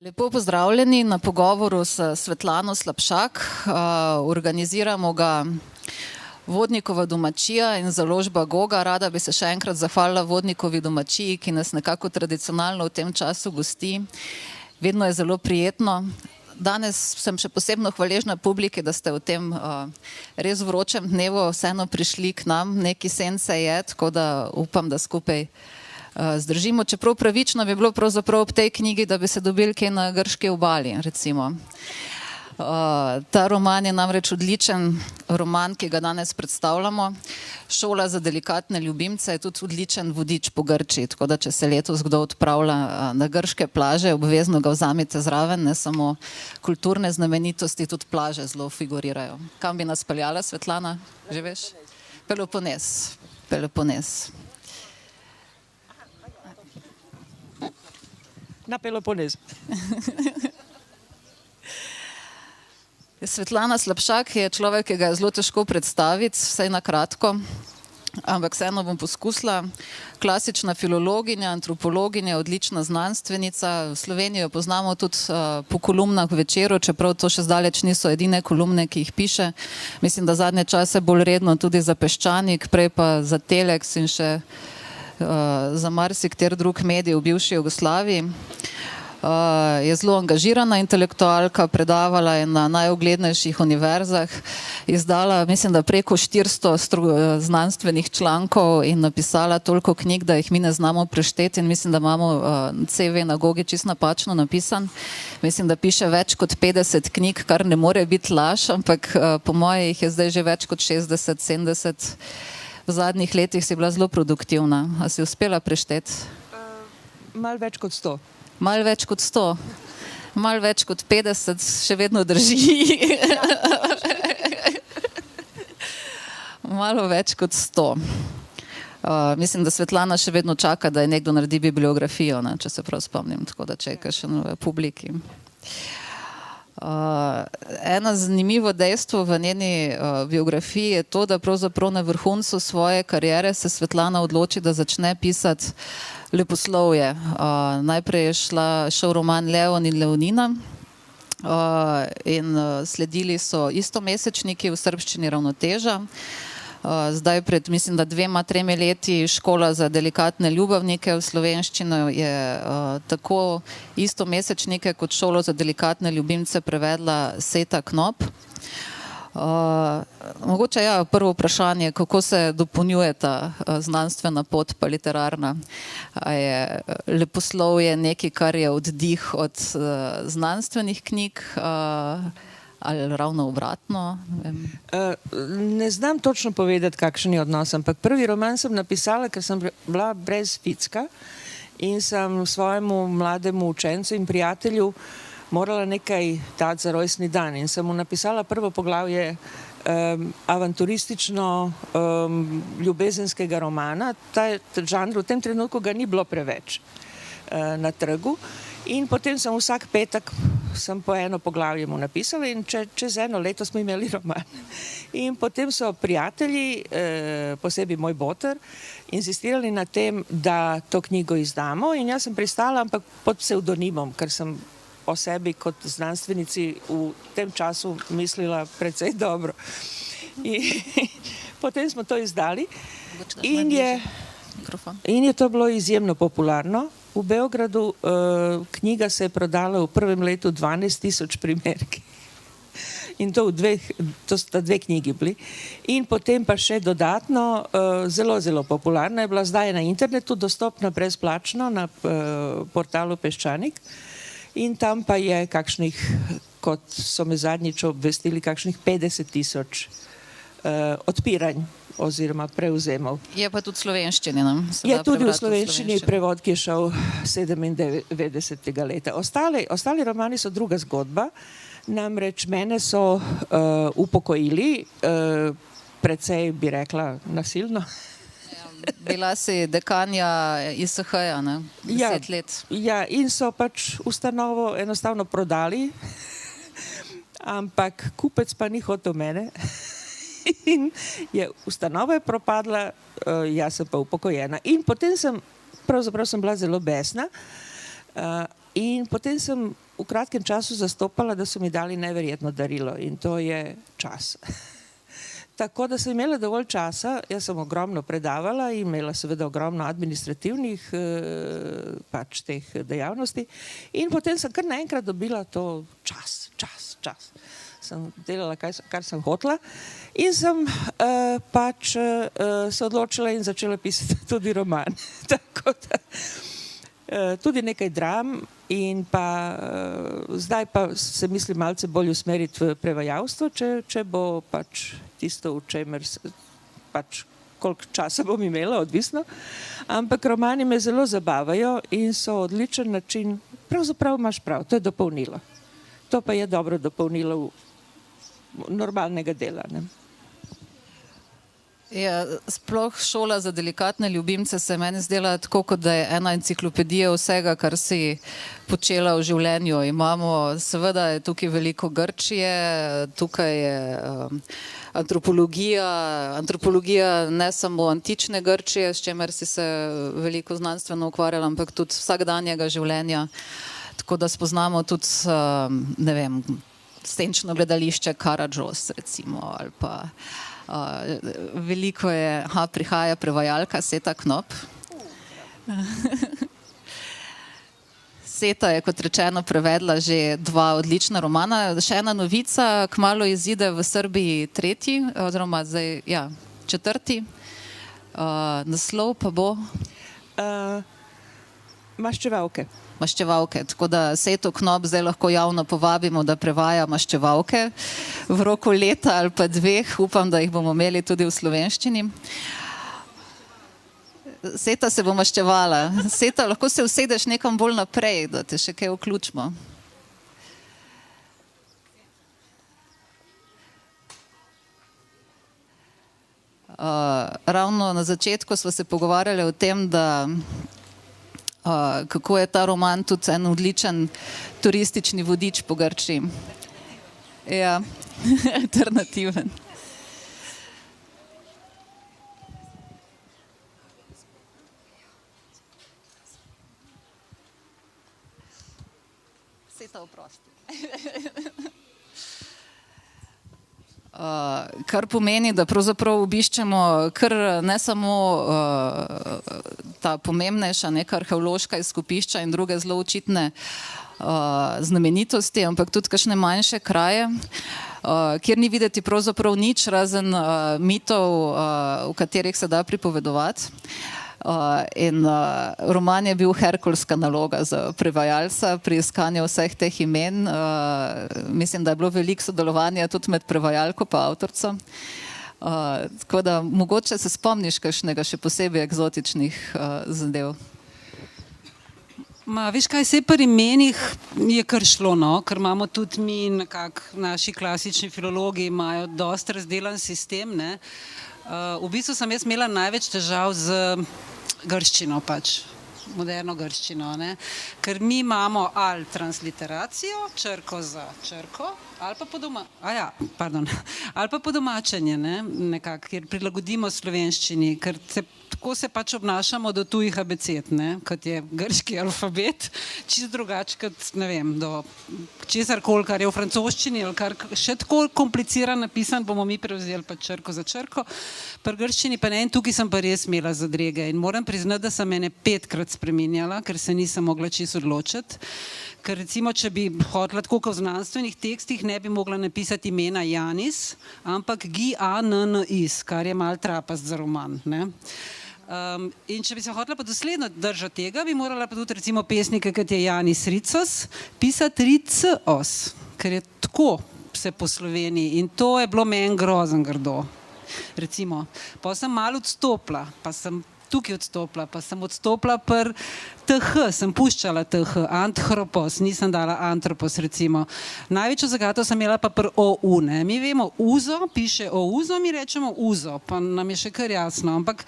Lepo pozdravljeni na pogovoru s Svetlano Slapšak. Organiziramo ga Vodnikova domačija in založba Goga. Rada bi se še enkrat zahvalila Vodnikovi domačiji, ki nas nekako tradicionalno v tem času gosti. Vedno je zelo prijetno. Danes sem še posebno hvaležna publiki, da ste v tem res vročem dnevu vseeno prišli k nam. Neki sence je, tako da upam, da skupaj zdržimo, čeprav pravično bi bilo pravzaprav ob tej knjigi, da bi se dobili kaj na grški obali, recimo. Ta roman je namreč odličen roman, ki ga danes predstavljamo. Šola za delikatne ljubimce je tudi odličen vodič po Grčiji, tako da če se letos kdo odpravlja na grške plaže, obvezno ga vzamete zraven, ne samo kulturne znamenitosti, tudi plaže zelo figurirajo. Kam bi nas peljala, Svetlana? Že veš? Pelopones. Pelopones. Na Peloponez. Svetlana Slapšak je človek, ki ga je zelo težko predstaviti, vsaj na kratko, ampak vseeno bom poskusila. Klasična filologinja, antropologinja, odlična znanstvenica. V Sloveniji jo poznamo tudi po kolumnah v Večeru, čeprav to še zdaleč niso edine kolumne, ki jih piše. Mislim, da zadnje čase bolj redno tudi za Peščanik, prej pa za Telex in še za marsikateri drug medij v bivši Jugoslaviji. Je zelo angažirana intelektualka, predavala je na najuglednejših univerzah, izdala, mislim, da preko 400 znanstvenih člankov in napisala toliko knjig, da jih mi ne znamo prešteti in mislim, da imamo CV na Gogi čisto napačno napisan. Mislim, da piše več kot 50 knjig, kar ne more biti laž, ampak po moje jih je zdaj že več kot 60, 70. V zadnjih letih si bila zelo produktivna. A si uspela prešteti? Malo več kot 100. Malo več kot 100. Malo več kot 50 še vedno drži. Malo več kot 100. Mislim, da Svetlana še vedno čaka, da je nekdo naredi bibliografijo, ne, če se prav spomnim, tako da čeka še v publiki. Eno zanimivo dejstvo v njeni biografiji je to, da pravzaprav na vrhuncu svoje kariere se Svetlana odloči, da začne pisati leposlovje. Najprej je šel roman Leon in Leonina in sledili so istomesečniki v srbščini Ravnoteža. Zdaj pred, mislim, da 2-3 leti Škola za delikatne ljubavnike v slovenščino je tako istomesečnike kot Šolo za delikatne ljubimce prevedla Seta Knop. Mogoče ja, prvo vprašanje, kako se dopolnjuje ta znanstvena pot pa literarna? A je leposlovje nekaj, kar je oddih od znanstvenih knjig, ali ravno obratno? Ne znam točno povedati, kakšen je odnos, ampak prvi roman sem napisala, ker sem bila brez ficka in sem svojemu mlademu učencu in prijatelju morala nekaj dati za rojstni dan in sem mu napisala prvo poglavje avanturistično ljubezenskega romana. Ta žanr v tem trenutku ga ni bilo preveč na trgu. In potem sem vsak petek po eno poglavje mu napisala in čez eno leto smo imeli roman. In potem so prijatelji, posebej moj boter, insistirali na tem, da to knjigo izdamo in jaz sem pristala, ampak pod psevdonimom, ker sem o sebi kot znanstvenici v tem času mislila precej dobro. In potem smo to izdali in je to bilo izjemno popularno. V Beogradu knjiga se je prodala v prvem letu 12,000 primerki. In to sta 2 knjigi bili. In potem pa še dodatno, zelo, zelo popularna je bila zdaj na internetu, dostopna brezplačno na portalu Peščanik. In tam pa je kakšnih, kot so me zadnjič obvestili, kakšnih 50,000 odpiranj oziroma prevzemov. Je pa tudi v slovenščini, ne? Je tudi v slovenščini prevod, ki je šel 97. leta. Ostali romani so druga zgodba, namreč mene so upokojili, precej bi rekla nasilno. Bila si dekanja ISH-ja, ne? 10 let. Ja, in so pač ustanovo enostavno prodali, ampak kupec pa ni hotel mene. In ustanova je propadla, jaz sem pa upokojena. In potem pravzaprav sem bila zelo besna in potem sem v kratkem času zastopala, da so mi dali neverjetno darilo in to je čas. Tako da sem imela dovolj časa, jaz sem ogromno predavala in imela seveda ogromno administrativnih pač teh dejavnosti in potem sem kar naenkrat dobila to čas. Sem delala, kar sem hotela in sem pač se odločila in začela pisati tudi roman. Tako da tudi nekaj dram in pa zdaj pa se mislim malce bolj usmeriti v prevajalstvo, če bo pač tisto, v čemer pač koliko časa bom imela, odvisno. Ampak romani me zelo zabavajo in so odličen način, pravzaprav imaš prav, to je dopolnilo. To pa je dobro dopolnilo normalnega dela, ne. Ja, sploh šola za delikatne ljubimce se meni zdela tako, kot da je ena enciklopedija vsega, kar si počela v življenju. Imamo, seveda je tukaj veliko Grčije, tukaj je antropologija ne samo antične Grčije, s čemer si se veliko znanstveno ukvarjala, ampak tudi vsakdanjega življenja. Tako da spoznamo tudi, ne vem, senčno gledališče Karadžos, recimo, ali pa veliko je, prihaja prevajalka Seta Knop. Seta je, kot rečeno, prevedla že 2 odlična romana. Še ena novica, kmalu izide v Srbiji 3., oziroma zdaj, ja, 4. Naslov pa bo? Maščevalke. Tako da Seto Knop zdaj lahko javno povabimo, da prevaja Maščevalke v roku leta ali pa 2. Upam, da jih bomo imeli tudi v slovenščini. Seta se bo maščevala. Seta, lahko se usedeš nekam bolj naprej, da te še kaj vključimo. Ravno na začetku smo se pogovarjali o tem, da kako je ta roman tudi en odličen turistični vodič po Grčiji. Ja, alternativen. Seta, oprosti. Kar pomeni, da pravzaprav obiščemo kar ne samo ta pomembnejša neka arheološka izkopišča in druge zelo očitne znamenitosti, ampak tudi kakšne manjše kraje, kjer ni videti pravzaprav nič razen mitov, v katerih se da pripovedovati. In roman je bil herkulska naloga za prevajalca pri iskanju vseh teh imen. Mislim, da je bilo veliko sodelovanja tudi med prevajalko pa avtorico. Tako da mogoče se spomniš kakšnega še posebej eksotičnih zadev. Veš kaj, saj pri imenih je kar šlo, no, ker imamo tudi mi nekako, naši klasični filologi imajo dosti razdelan sistem, ne. V bistvu sem jaz imela največ težav z grščino pač, moderno grščino, ne, ker mi imamo ali transliteracijo, črko za črko, ali pa podomačenje, ne, nekako, kjer prilagodimo slovenščini, ker tako se pač obnašamo do tujih abeced, ne, kot je grški alfabet, čisto drugače kot, ne vem, do česarkoli, kar je v francoščini ali kar še tako kompliciran napisan, bomo mi prevzeli pač črko za črko. Pri grščini pa ne, in tukaj sem pa res imela zadrege in moram priznati, da sem ene 5-krat spreminjala, ker se nisem mogla čisto odločiti. Ker recimo, če bi hotela tako kot v znanstvenih tekstih, ne bi mogla napisati imena Janis, ampak Giannis, kar je malo trapast za roman, ne. In če bi se hotela pa dosledno držati tega, bi morala pa tudi recimo pesnike, kot je Janis Ritsos, pisati Ricos, ker je tako se po Sloveniji in to je bilo meni grozen grdo. Recimo, pa sem malo odstopila, pa sem tukaj odstopila, pa sem odstopila pri TH, sem puščala TH, Anthropos, nisem dala Antropos recimo. Največjo zagato sem imela pa pri OU, ne. Mi vemo, uzo, piše OUZO, mi rečemo uzo, pa nam je še kar jasno, ampak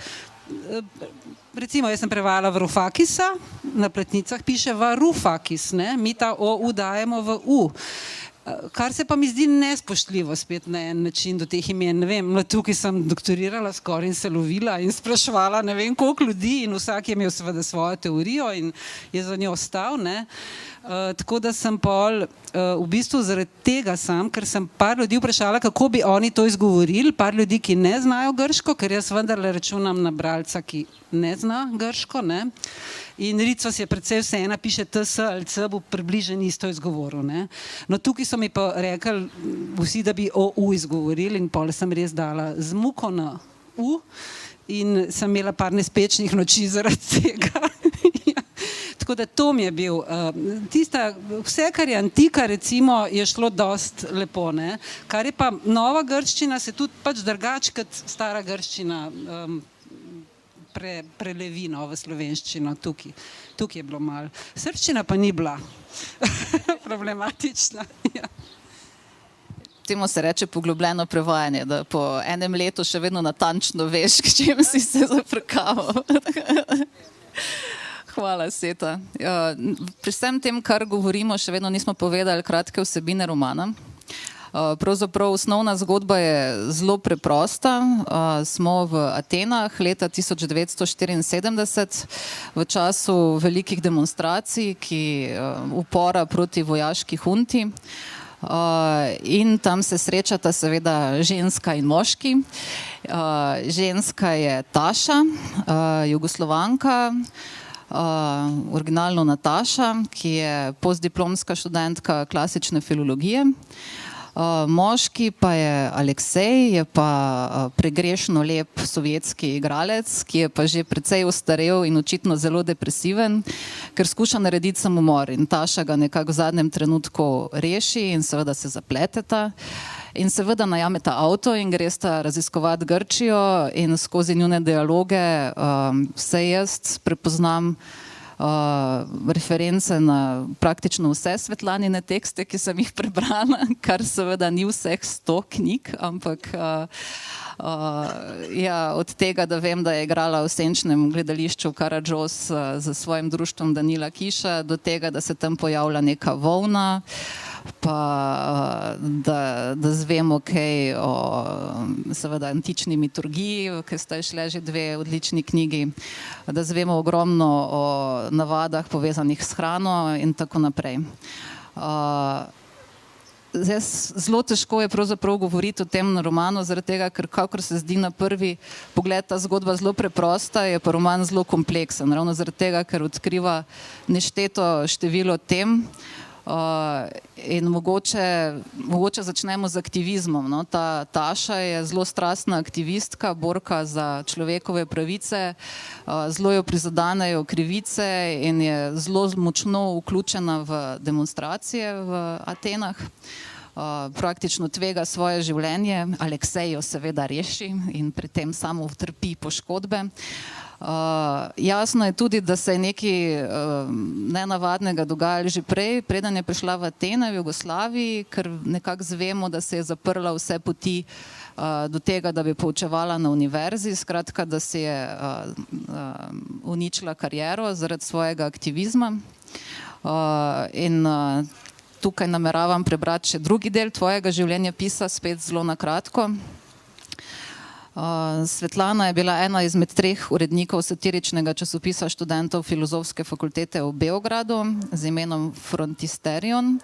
recimo, jaz sem prevajala Varoufakisa, na platnicah piše Varoufakis, ne, mi ta OU dajemo v U. Kar se pa mi zdi nespoštljivo spet na en način do teh imen. Ne vem, tukaj sem doktorirala skoraj in se lovila in spraševala ne vem koliko ljudi in vsak je imel seveda svojo teorijo in je za njo ostal, ne. Tako da sem pol v bistvu zaradi tega ker sem par ljudi vprašala, kako bi oni to izgovorili, par ljudi, ki ne znajo grško, ker jaz vendarle računam na bralca, ki ne zna grško, ne. In Rico si je predvsej vseeno, piše TS ali C, bo približen isto izgovoril, ne. No, tukaj so mi pa rekli vsi, da bi OU izgovorili in pol sem res dala z muko na U in sem imela par nespečnih noči zaradi tega. Tako da to mi je bil, vse, kar je antika, recimo, je šlo dost lepo, ne. Kar je pa nova grščina, se tudi pač drugače kot stara grščina prelevi v slovenščino tukaj. Tukaj je bilo malo. Srbščina pa ni bila problematična. Ja. Temu se reče poglobljeno prevajanje, da po enem letu še vedno natančno veš, k čem si se zafrkaval. Hvala, Seta. Pri vsem tem, kar govorimo, še vedno nismo povedali kratke vsebine romana. Pravzaprav osnovna zgodba je zelo preprosta. Smo v Atenah leta 1974 v času velikih demonstracij, upora proti vojaški hunti. In tam se srečata seveda ženska in moški. Ženska je Taša, Jugoslovanka, originalno Nataša, ki je postdiplomska študentka klasične filologije. Moški pa je Aleksej, je pa pregrešno lep sovjetski igralec, ki je pa že precej ostarel in očitno zelo depresiven, ker skuša narediti samomor in Taša ga nekako v zadnjem trenutku reši in seveda se zapleteta. In seveda najameta avto in gresta raziskovati Grčijo in skozi njune dialoge vse jaz prepoznam reference na praktično vse Svetlanine tekste, ki sem jih prebrala, kar seveda ni vseh 100 knjig, ampak od tega, da vem, da je igrala v senčnem gledališču Karadžos z svojim društvom Danila Kiša, do tega, da se tam pojavlja neka volna, pa da zvemo kaj o seveda antični mitologiji, ker sta šle že 2 odlični knjigi, da zvemo ogromno o navadah povezanih s hrano in tako naprej. Zelo težko je pravzaprav govoriti o tem romanu, zaradi tega, ker kakor se zdi na prvi pogled ta zgodba zelo preprosta, je pa roman zelo kompleksen, ravno zaradi tega, ker odkriva nešteto število tem. In mogoče začnemo z aktivizmom. Ta Taša je zelo strastna aktivistka, borka za človekove pravice, zelo jo prizadanejo krivice in je zelo močno vključena v demonstracije v Atenah. Praktično tvega svoje življenje, Aleksej jo seveda reši in pri tem samo utrpi poškodbe. Jasno je tudi, da se je nekaj nenavadnega dogajalo že prej, preden je prišla v Atene v Jugoslaviji, ker nekako zvemo, da se je zaprla vse poti do tega, da bi poučevala na univerzi, skratka, da si je uničila kariero zaradi svojega aktivizma. In tukaj nameravam prebrati še drugi del tvojega življenjepisa, spet zelo na kratko. Svetlana je bila ena izmed 3 urednikov satiričnega časopisa študentov Filozofske fakultete v Beogradu z imenom Frontisterion,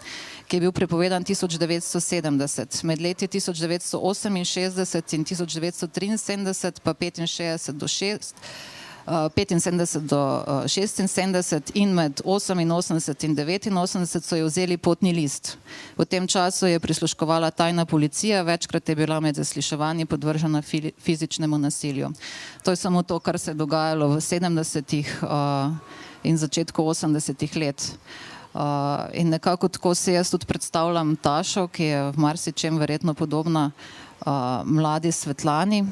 ki je bil prepovedan 1970. Med leti 1968 in 1973 pa 75 do 76 in med 88 in 89 so jo vzeli potni list. V tem času je prisluškovala tajna policija, večkrat je bila med zasliševanji podvržena fizičnemu nasilju. To je samo to, kar se je dogajalo v 70-ih in začetku 80-ih let. In nekako tako si jaz tudi predstavljam Tašo, ki je v marsičem verjetno podobna mladi Svetlani.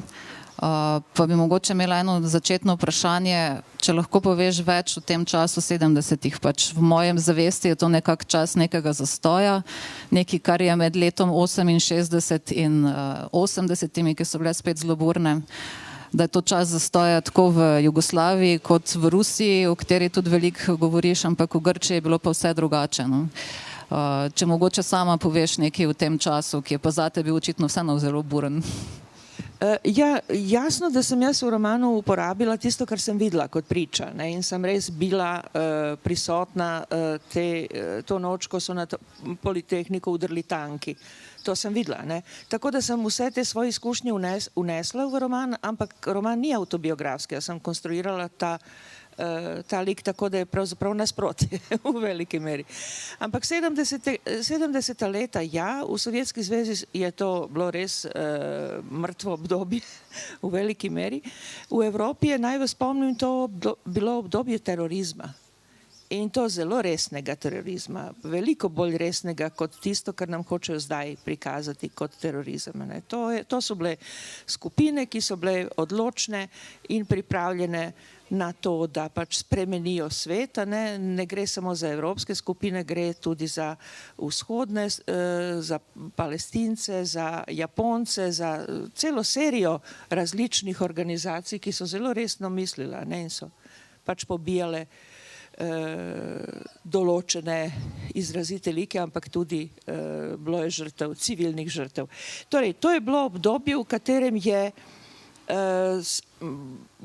Pa bi mogoče imela eno začetno vprašanje, če lahko poveš več v tem času 70-ih, pač v mojem zavesti je to nekak čas nekega zastoja, nekaj, kar je med letom 68 in 80-imi, ki so bile spet zelo burne, da je to čas zastoja tako v Jugoslaviji kot v Rusiji, o kateri tudi veliko govoriš, ampak v Grčiji je bilo pa vse drugače. Če mogoče sama poveš nekaj v tem času, ki je pa zate bil očitno vseeno zelo buren. Ja, jasno, da sem jaz v romanu uporabila tisto, kar sem videla kot priča, ne, in sem res bila prisotna to noč, ko so na Politehniku udrli tanki. To sem videla, ne. Tako da sem vse te svoje izkušnje unesla v roman, ampak roman ni autobiografski, jaz sem konstruirala ta lik tako, da je pravzaprav nasprotje v veliki meri. Ampak 70. leta, ja, v Sovjetski zvezi je to bilo res mrtvo obdobje v veliki meri. V Evropi je, naj vas spomnim, to bilo obdobje terorizma. In to zelo resnega terorizma, veliko bolj resnega kot tisto, kar nam hočejo zdaj prikazati kot terorizem. Ne. To so bile skupine, ki so bile odločne in pripravljene na to, da pač spremenijo svet. Ne gre samo za evropske skupine, gre tudi za vzhodne, za Palestince, za Japonce, za celo serijo različnih organizacij, ki so zelo resno mislila, ne, in so pač pobijale določene izrazite like, ampak tudi bilo je žrtev, civilnih žrtev. Torej, to je bilo obdobje, v katerem je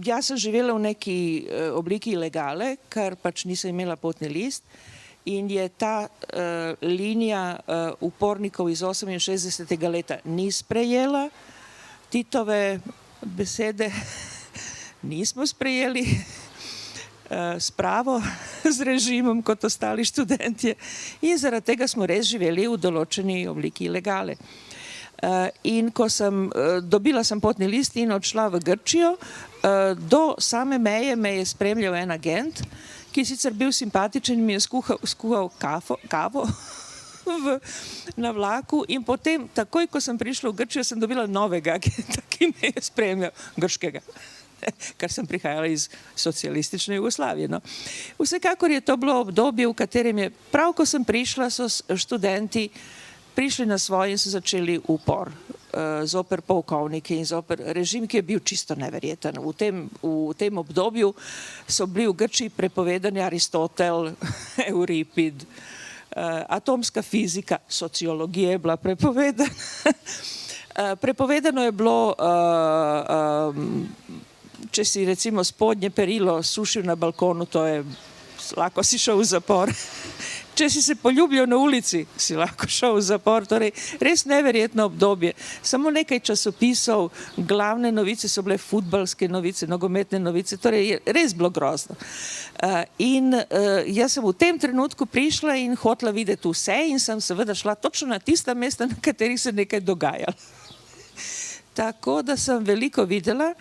jaz sem živela v neki obliki ilegale, ker pač nisem imela potni list, in je ta linija upornikov iz 68. leta ni sprejela Titove besede, nismo sprejeli spravo z režimom kot ostali študentje in zaradi tega smo res živeli v določeni obliki ilegale. In ko dobila sem potni list in odšla v Grčijo, do same meje me je spremljal en agent, ki je sicer bil simpatičen in mi je skuhal kavo na vlaku, in potem, takoj ko sem prišla v Grčijo, sem dobila novega agenta, ki me je spremljal, grškega, ker sem prihajala iz socialistične Jugoslavije. No. Vsekakor je to bilo obdobje, v katerem je, prav ko sem prišla, so študenti prišli na svoje in so začeli upor zoper polkovnike in zoper režim, ki je bil čisto neverjeten. V tem obdobju so bili v Grčiji prepovedani Aristotel, Euripid, atomska fizika, sociologija je bila prepovedana. Prepovedano je bilo če si recimo spodnje perilo sušil na balkonu, to je, lahko si šel v zapor. Če si se poljubljal na ulici, si lahko šel v zapor. Torej, res neverjetno obdobje. Samo nekaj časopisov, glavne novice so bile fudbalske novice, nogometne novice, torej je res bilo grozno. In jaz sem v tem trenutku prišla in hotela videti vse in sem seveda šla točno na tista mesta, na katerih se nekaj dogajalo. Tako da sem veliko videla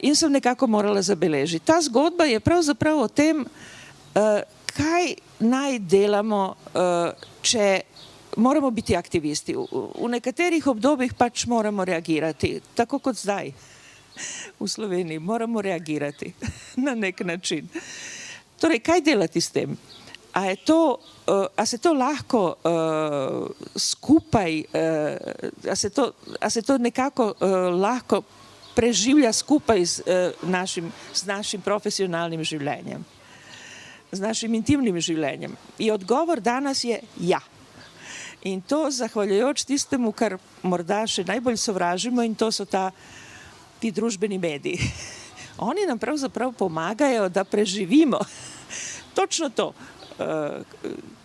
in sem nekako morala zabeležiti. Ta zgodba je pravzaprav o tem, kaj naj delamo, če moramo biti aktivisti. V nekaterih obdobjih pač moramo reagirati, tako kot zdaj v Sloveniji, moramo reagirati na nek način. Torej, kaj delati s tem? A se to lahko skupaj, a se to nekako lahko preživlja skupaj z našim profesionalnim življenjem, z našim intimnim življenjem? In odgovor danes je ja. In to zahvaljujoč tistemu, kar morda še najbolj sovražimo, in to so ti družbeni mediji. Oni nam pravzaprav pomagajo, da preživimo točno to,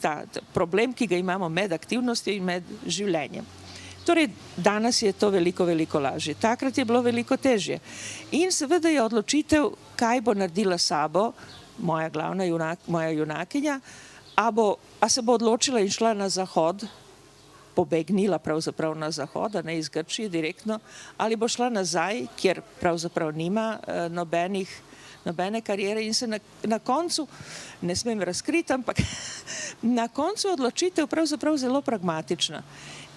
ta problem, ki ga imamo med aktivnostjo in med življenjem. Torej, danes je to veliko, veliko lažje. Takrat je bilo veliko težje. In seveda je odločitev, kaj bo naredila sabo moja glavna moja junakinja, a se bo odločila in šla na zahod, pobegnila pravzaprav na zahod, ne iz Grčije direktno, ali bo šla nazaj, kjer pravzaprav nima nobene karijere, in se na koncu, ne smem razkriti, ampak na koncu odločitev pravzaprav zelo pragmatična.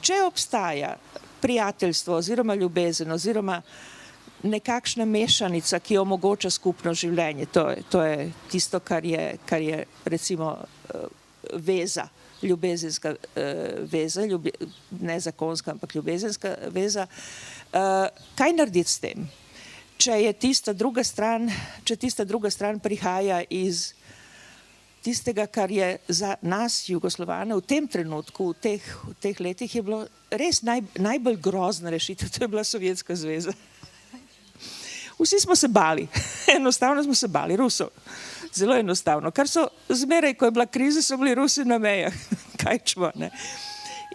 Če obstaja prijateljstvo oziroma ljubezen oziroma nekakšna mešanica, ki omogoča skupno življenje, to je tisto, kar je recimo veza, ljubezenska veza, ne zakonska, ampak ljubezenska veza, kaj narediti s tem? Če tista druga stran prihaja iz tistega, kar je za nas, Jugoslovane, v tem trenutku, v teh letih, je bilo res najbolj grozna rešitev, to je bila Sovjetska zveza. Vsi smo se bali, enostavno smo se bali Rusov, zelo enostavno. Kar so zmeraj, ko je bila kriza, so bili Rusi na mejah, kaj čmo, ne.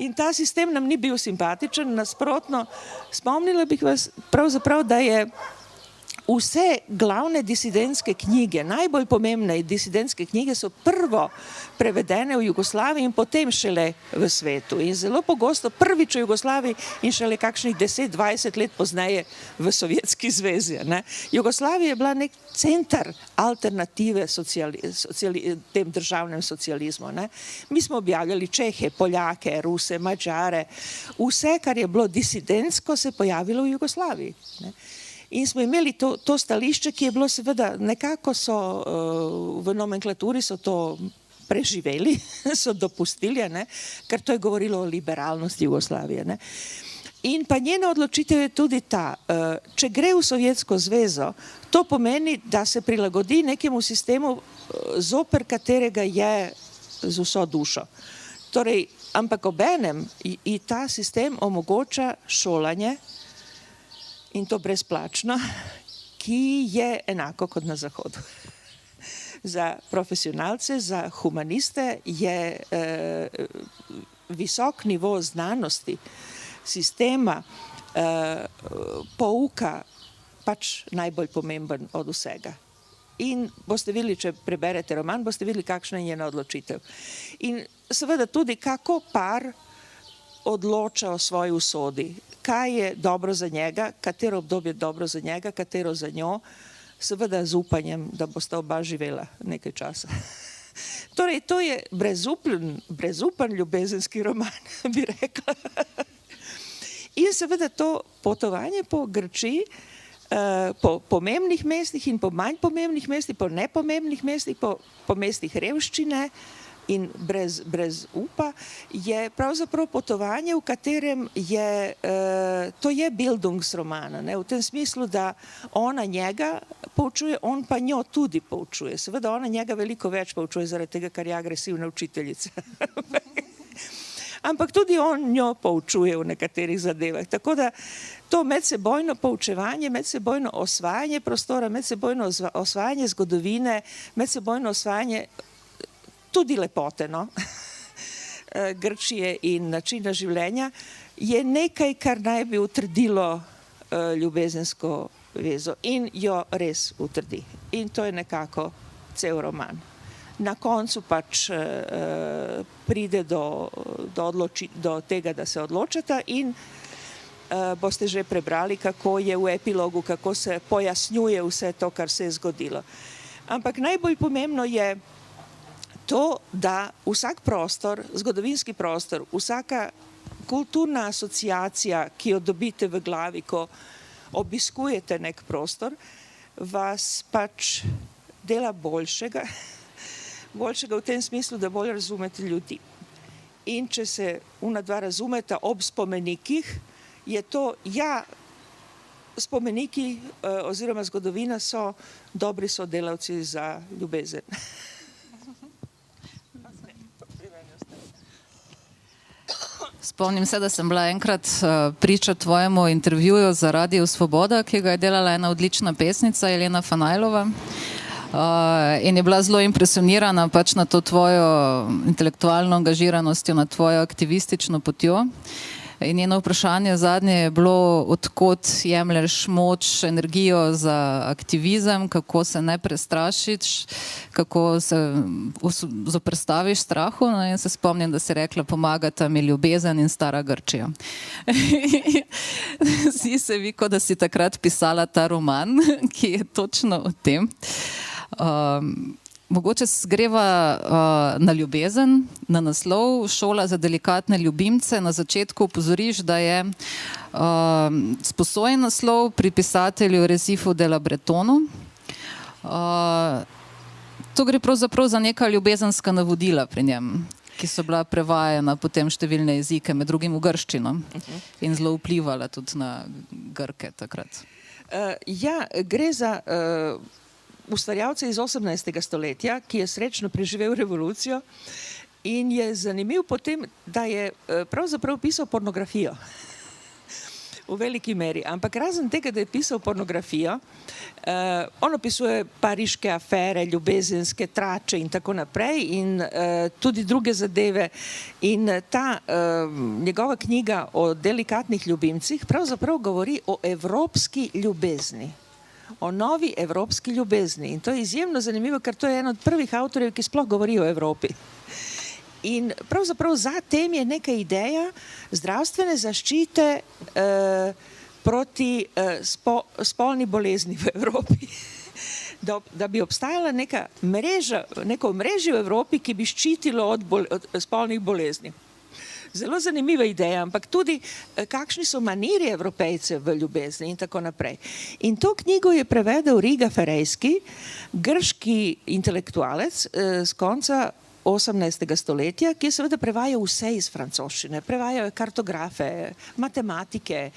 In ta sistem nam ni bil simpatičen, nasprotno, spomnila bih vas pravzaprav, da je vse glavne disidentske knjige, najbolj pomembne disidentske knjige so prvo prevedene v Jugoslaviji in potem šele v svetu. In zelo pogosto prvič v Jugoslaviji in šele kakšnih 10-20 let pozneje v Sovjetski zvezi. Ne. Jugoslavija je bila nek center alternative tem državnem socializmu. Ne. Mi smo objavljali Čehe, Poljake, Ruse, Mađare, vse, kar je bilo disidentsko, se pojavilo v Jugoslaviji. Ne. In smo imeli to stališče, ki je bilo seveda, nekako so v nomenklaturi so to preživeli, so dopustili, ne, ker to je govorilo o liberalnosti Jugoslavije. Ne. In pa njena odločitev je tudi ta, če gre v Sovjetsko zvezo, to pomeni, da se prilagodi nekemu sistemu, zoper katerega je z vso dušo. Torej, ampak obenem i ta sistem omogoča šolanje, in to brezplačno, ki je enako kot na Zahodu. Za profesionalce, za humaniste je visok nivo znanosti, sistema, pouka pač najbolj pomemben od vsega. In boste videli, če preberete roman, boste videli, kakšna je njena odločitev. In seveda tudi, kako par odloča o svoji usodi, kaj je dobro za njega, katero obdobje je dobro za njega, katero za njo, seveda z upanjem, da bosta oba živela nekaj časa. Torej, to je brezupen ljubezenski roman, bi rekla. In seveda to potovanje po Grčiji, po pomembnih mestih in po manj pomembnih mestih, po nepomembnih mestih, po mestih revščine, in brez upa, je pravzaprav potovanje, v katerem je, to je Bildungsroman, ne, v tem smislu, da ona njega poučuje, on pa njo tudi poučuje. Seveda ona njega veliko več poučuje, zaradi tega, ker je agresivna učiteljica. Ampak tudi on njo poučuje v nekaterih zadevah. Tako da to medsebojno poučevanje, medsebojno osvajanje prostora, medsebojno osvajanje zgodovine, medsebojno osvajanje tudi lepote, no, Grčije in načina življenja, je nekaj, kar naj bi utrdilo ljubezensko vezo in jo res utrdi. In to je nekako cel roman. Na koncu pač pride do tega, da se odločata in boste že prebrali, kako je v epilogu, kako se pojasnjuje vse to, kar se je zgodilo. Ampak najbolj pomembno je to, da vsak prostor, zgodovinski prostor, vsaka kulturna asociacija, ki jo dobite v glavi, ko obiskujete nek prostor, vas pač dela boljšega v tem smislu, da bolj razumete ljudi. In če se dva razumeta ob spomenikih, je to, ja, spomeniki oziroma zgodovina so dobri sodelavci za ljubezen. Spomnim se, da sem bila enkrat priča tvojemu intervjuju za Radio Svoboda, ki ga je delala ena odlična pesnica, Jelena Fanajlova. In je bila zelo impresionirana pač na to tvojo intelektualno angažiranostjo, na tvojo aktivistično potjo. In njeno vprašanje zadnje je bilo, odkot jemlješ moč, energijo za aktivizem, kako se ne prestrašiš, kako se zoperstaviš strahu. No, in se spomnim, da si rekla, pomagata mi ljubezen in stara Grčija. Zdi se vi, kot da si takrat pisala ta roman, ki je točno o tem. Mogoče greva na ljubezen, na naslov Šola za delikatne ljubimce. Na začetku opozoriš, da je sposojen naslov pri pisatelju Recifu de la Bretonu. To gre pravzaprav za neka ljubezenska navodila pri njem, ki so bila prevajana potem številne jezike, med drugim v grščino, in zelo vplivala tudi na Grke takrat. Ja, gre za ustvarjalca iz 18. stoletja, ki je srečno preživel revolucijo in je zanimiv potem, da je pravzaprav pisal pornografijo. V veliki meri, ampak razen tega, da je pisal pornografijo, on opisuje pariške afere, ljubezenske trače in tako naprej in tudi druge zadeve in ta njegova knjiga o delikatnih ljubimcih pravzaprav govori o evropski ljubezni, o novi evropski ljubezni in to je izjemno zanimivo, ker to je en od prvih avtorjev, ki sploh govori o Evropi. In pravzaprav za tem je neka ideja zdravstvene zaščite proti spolni bolezni v Evropi. Da bi obstajala neka mreža, neko omrežje v Evropi, ki bi ščitilo od spolnih bolezni. Zelo zanimiva ideja, ampak tudi kakšni so maniri Evropejcev v ljubezni in tako naprej. In to knjigo je prevedel Riga Ferejski, grški intelektualec z konca 18. stoletja, ki je seveda prevajal vse iz francoščine, prevajal je kartografe, matematike,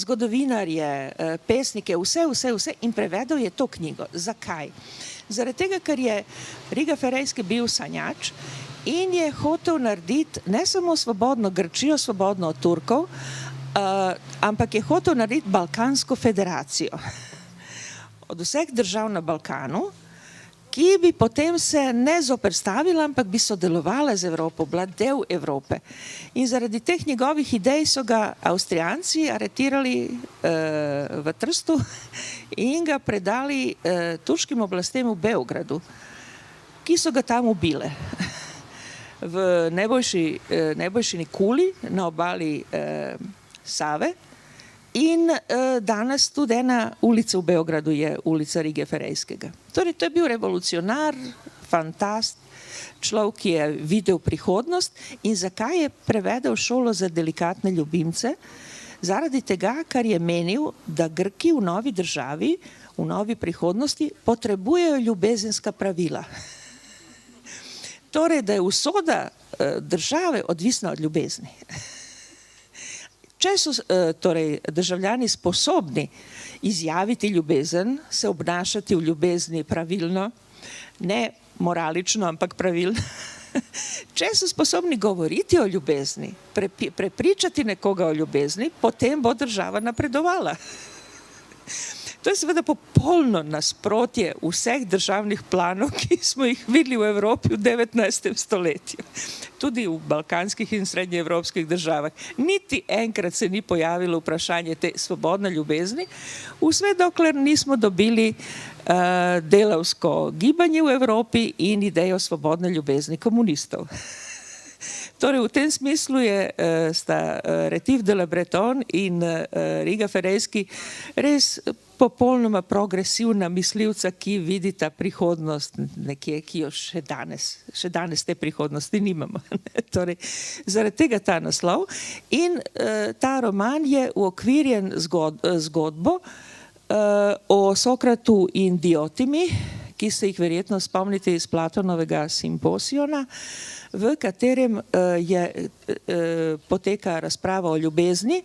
zgodovinarje, pesnike, vse in prevedel je to knjigo. Zakaj? Zaradi tega, ker je Riga Ferejski bil sanjač in je hotel narediti ne samo svobodno Grčijo, svobodno od Turkov, ampak je hotel narediti Balkansko federacijo. Od vseh držav na Balkanu, ki bi potem se ne zoperstavila, ampak bi sodelovala z Evropo, bila del Evrope. In zaradi teh njegovih idej so ga Avstrijanci aretirali v Trstu in ga predali turškim oblastem v Beogradu, ki so ga tam ubile. V najboljšini Kuli na obali Save in danes tudi ena ulica v Beogradu je ulica Rige Ferejskega. Torej, to je bil revolucionar, fantast, človek, ki je videl prihodnost in zakaj je prevedel Šolo za delikatne ljubimce? Zaradi tega, ker je menil, da Grki v novi državi, v novi prihodnosti potrebujejo ljubezenska pravila. Torej, da je usoda države odvisna od ljubezni. Če so torej državljani sposobni izjaviti ljubezen, se obnašati v ljubezni pravilno, ne moralično, ampak pravilno, če so sposobni govoriti o ljubezni, prepričati nekoga o ljubezni, potem bo država napredovala. To je seveda popolno nasprotje vseh državnih planov, ki smo jih videli v Evropi v 19. stoletju. Tudi v balkanskih in srednjeevropskih državah. Niti enkrat se ni pojavilo vprašanje te svobodne ljubezni, vse dokler nismo dobili delavsko gibanje v Evropi in idejo svobodne ljubezni komunistov. Torej, v tem smislu sta Rétif de la Bretonne in Riga Ferejski res popolnoma progresivna mislivca, ki vidita prihodnost nekje, ki jo še danes te prihodnosti nimamo. Torej, zaradi tega ta naslov. In ta roman je uokvirjen zgodbo o Sokratu in Diotimi, ki se jih verjetno spomnite iz Platonovega Simposiona, v katerem poteka razprava o ljubezni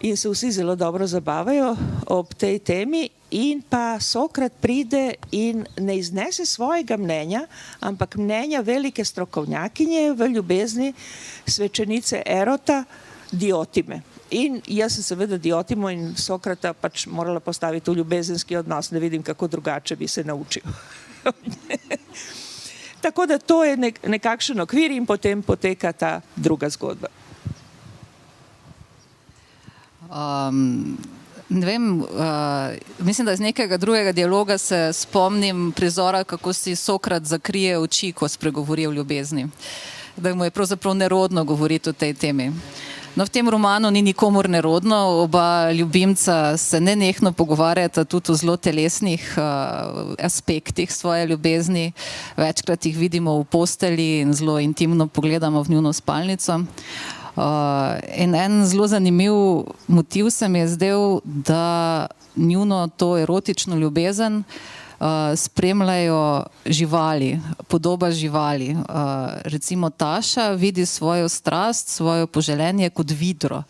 in se vsi zelo dobro zabavajo ob tej temi in pa Sokrat pride in ne iznese svojega mnenja, ampak mnenja velike strokovnjakinje v ljubezni, svečenice Erota, Diotime. In jaz sem seveda Diotimo in Sokrata pač morala postaviti v ljubezenski odnos, ne vidim, kako drugače bi se naučil. Tako da to je nekakšen okvir in potem poteka ta druga zgodba. Ne vem, mislim, da iz nekega drugega dialoga se spomnim prizora, kako si Sokrat zakrije oči, ko spregovori o ljubezni. Da mu je pravzaprav nerodno govoriti o tej temi. No, v tem romanu ni nikomur nerodno, oba ljubimca se nenehno pogovarjata tudi o zelo telesnih aspektih svoje ljubezni. Večkrat jih vidimo v postelji in zelo intimno pogledamo v njuno spalnico. In en zelo zanimiv motiv se mi je zdel, da njuno to erotično ljubezen spremljajo živali, podoba živali. Recimo Taša vidi svojo strast, svoje poželenje kot vidro,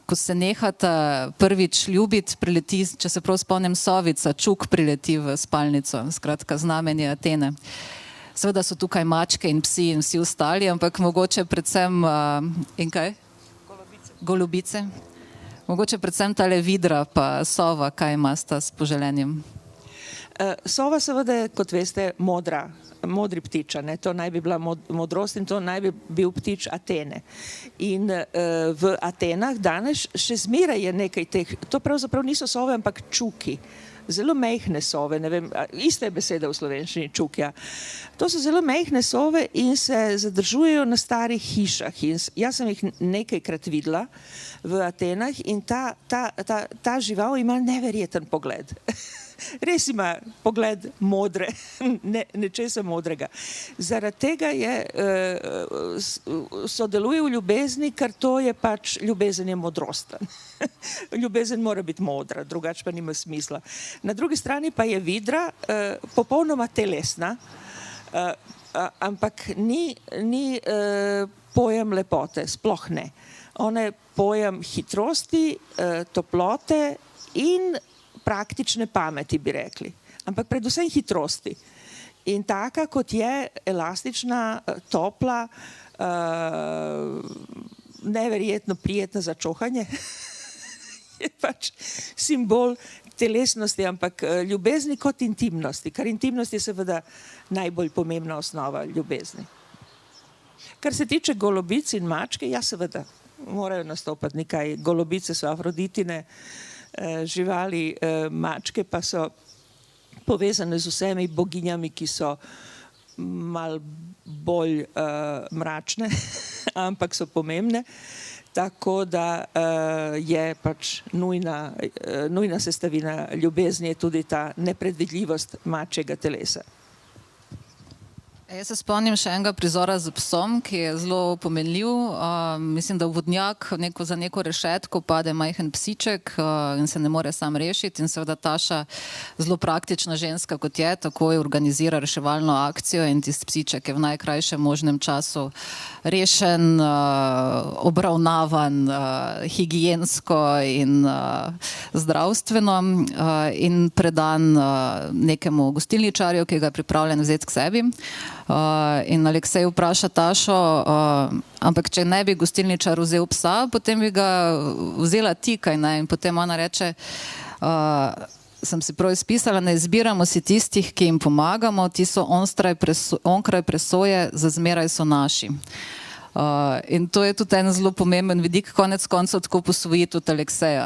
ko se nehata prvič ljubiti, prileti, če se prav spomnim, sovica, čuk prileti v spalnico, skratka znamenje Atene. Seveda so tukaj mačke in psi in vsi ostali, ampak mogoče predvsem, in kaj? Golubice. Mogoče predvsem tale vidra pa sova, kaj ima sta s poželenjem? Sova seveda je, kot veste, modri ptič, to naj bi bila modrost in to naj bi bil ptič Atene. In v Atenah danes še zmeraj je nekaj teh, to pravzaprav niso sove, ampak čuki. Zelo mehne sove, ne vem, ista je beseda v slovenščini, čuk, ja. To so zelo mehne sove in se zadržujejo na starih hišah. In jaz sem jih nekajkrat videla v Atenah in ta žival ima neverjeten pogled. Res ima pogled modre, nečesa modrega. Zaradi tega sodeluje v ljubezni, ker to je pač, ljubezen je modrost. Ljubezen mora biti modra, drugače pa nima smisla. Na drugi strani pa je vidra popolnoma telesna, ampak ni pojem lepote, sploh ne. Ona je pojem hitrosti, toplote in praktične pameti, bi rekli, ampak predvsem hitrosti. In taka, kot je elastična, topla, neverjetno prijetna za čohanje, je pač simbol telesnosti, ampak ljubezni kot intimnosti, ker intimnost je seveda najbolj pomembna osnova ljubezni. Kar se tiče golobic in mačke, ja seveda, morajo nastopati nekaj, golobice so afroditine, živali, mačke pa so povezane z vsemi boginjami, ki so malo bolj mračne, ampak so pomembne, tako da je pač nujna sestavina ljubezni je tudi ta nepredvidljivost mačjega telesa. Jaz se spomnim še enega prizora z psom, ki je zelo pomenljiv. Mislim, da v vodnjak za neko rešetko pade majhen psiček in se ne more sam rešiti in seveda Taša, zelo praktična ženska kot je, takoj organizira reševalno akcijo in tisti psiček je v najkrajšem možnem času rešen, obravnavan higiensko in zdravstveno in predan nekemu gostilničarju, ki ga je pripravljen vzeti k sebi. In Aleksej vpraša Tašo, ampak če ne bi gostilničar vzel psa, potem bi ga vzela ti, kaj ne? In potem ona reče, sem si prav izpisala, ne izbiramo si tistih, ki jim pomagamo, ti so onkraj presoje, za zmeraj so naši. In to je tudi en zelo pomemben vidik, konec koncev tako posvojiti od Alekseja.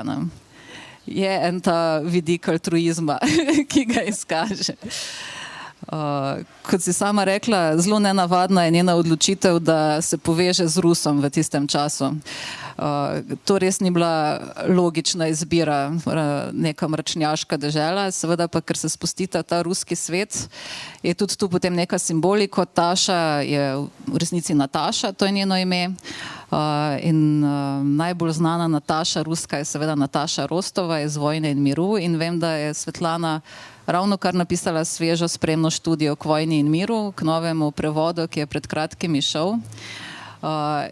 Je en ta vidik altruizma, ki ga izkaže. Kot si sama rekla, zelo nenavadna je njena odločitev, da se poveže z Rusom v tistem času. To res ni bila logična izbira, neka mračnjaška dežela, seveda pa, ker se spustita ta ruski svet, je tudi tu potem neka simbolika. Taša je v resnici Nataša, to je njeno ime. In najbolj znana Nataša ruska je seveda Nataša Rostova iz Vojne in miru in vem, da je Svetlana ravno kar napisala svežo spremno študijo k Vojni in miru, k novemu prevodu, ki je pred kratkim izšel.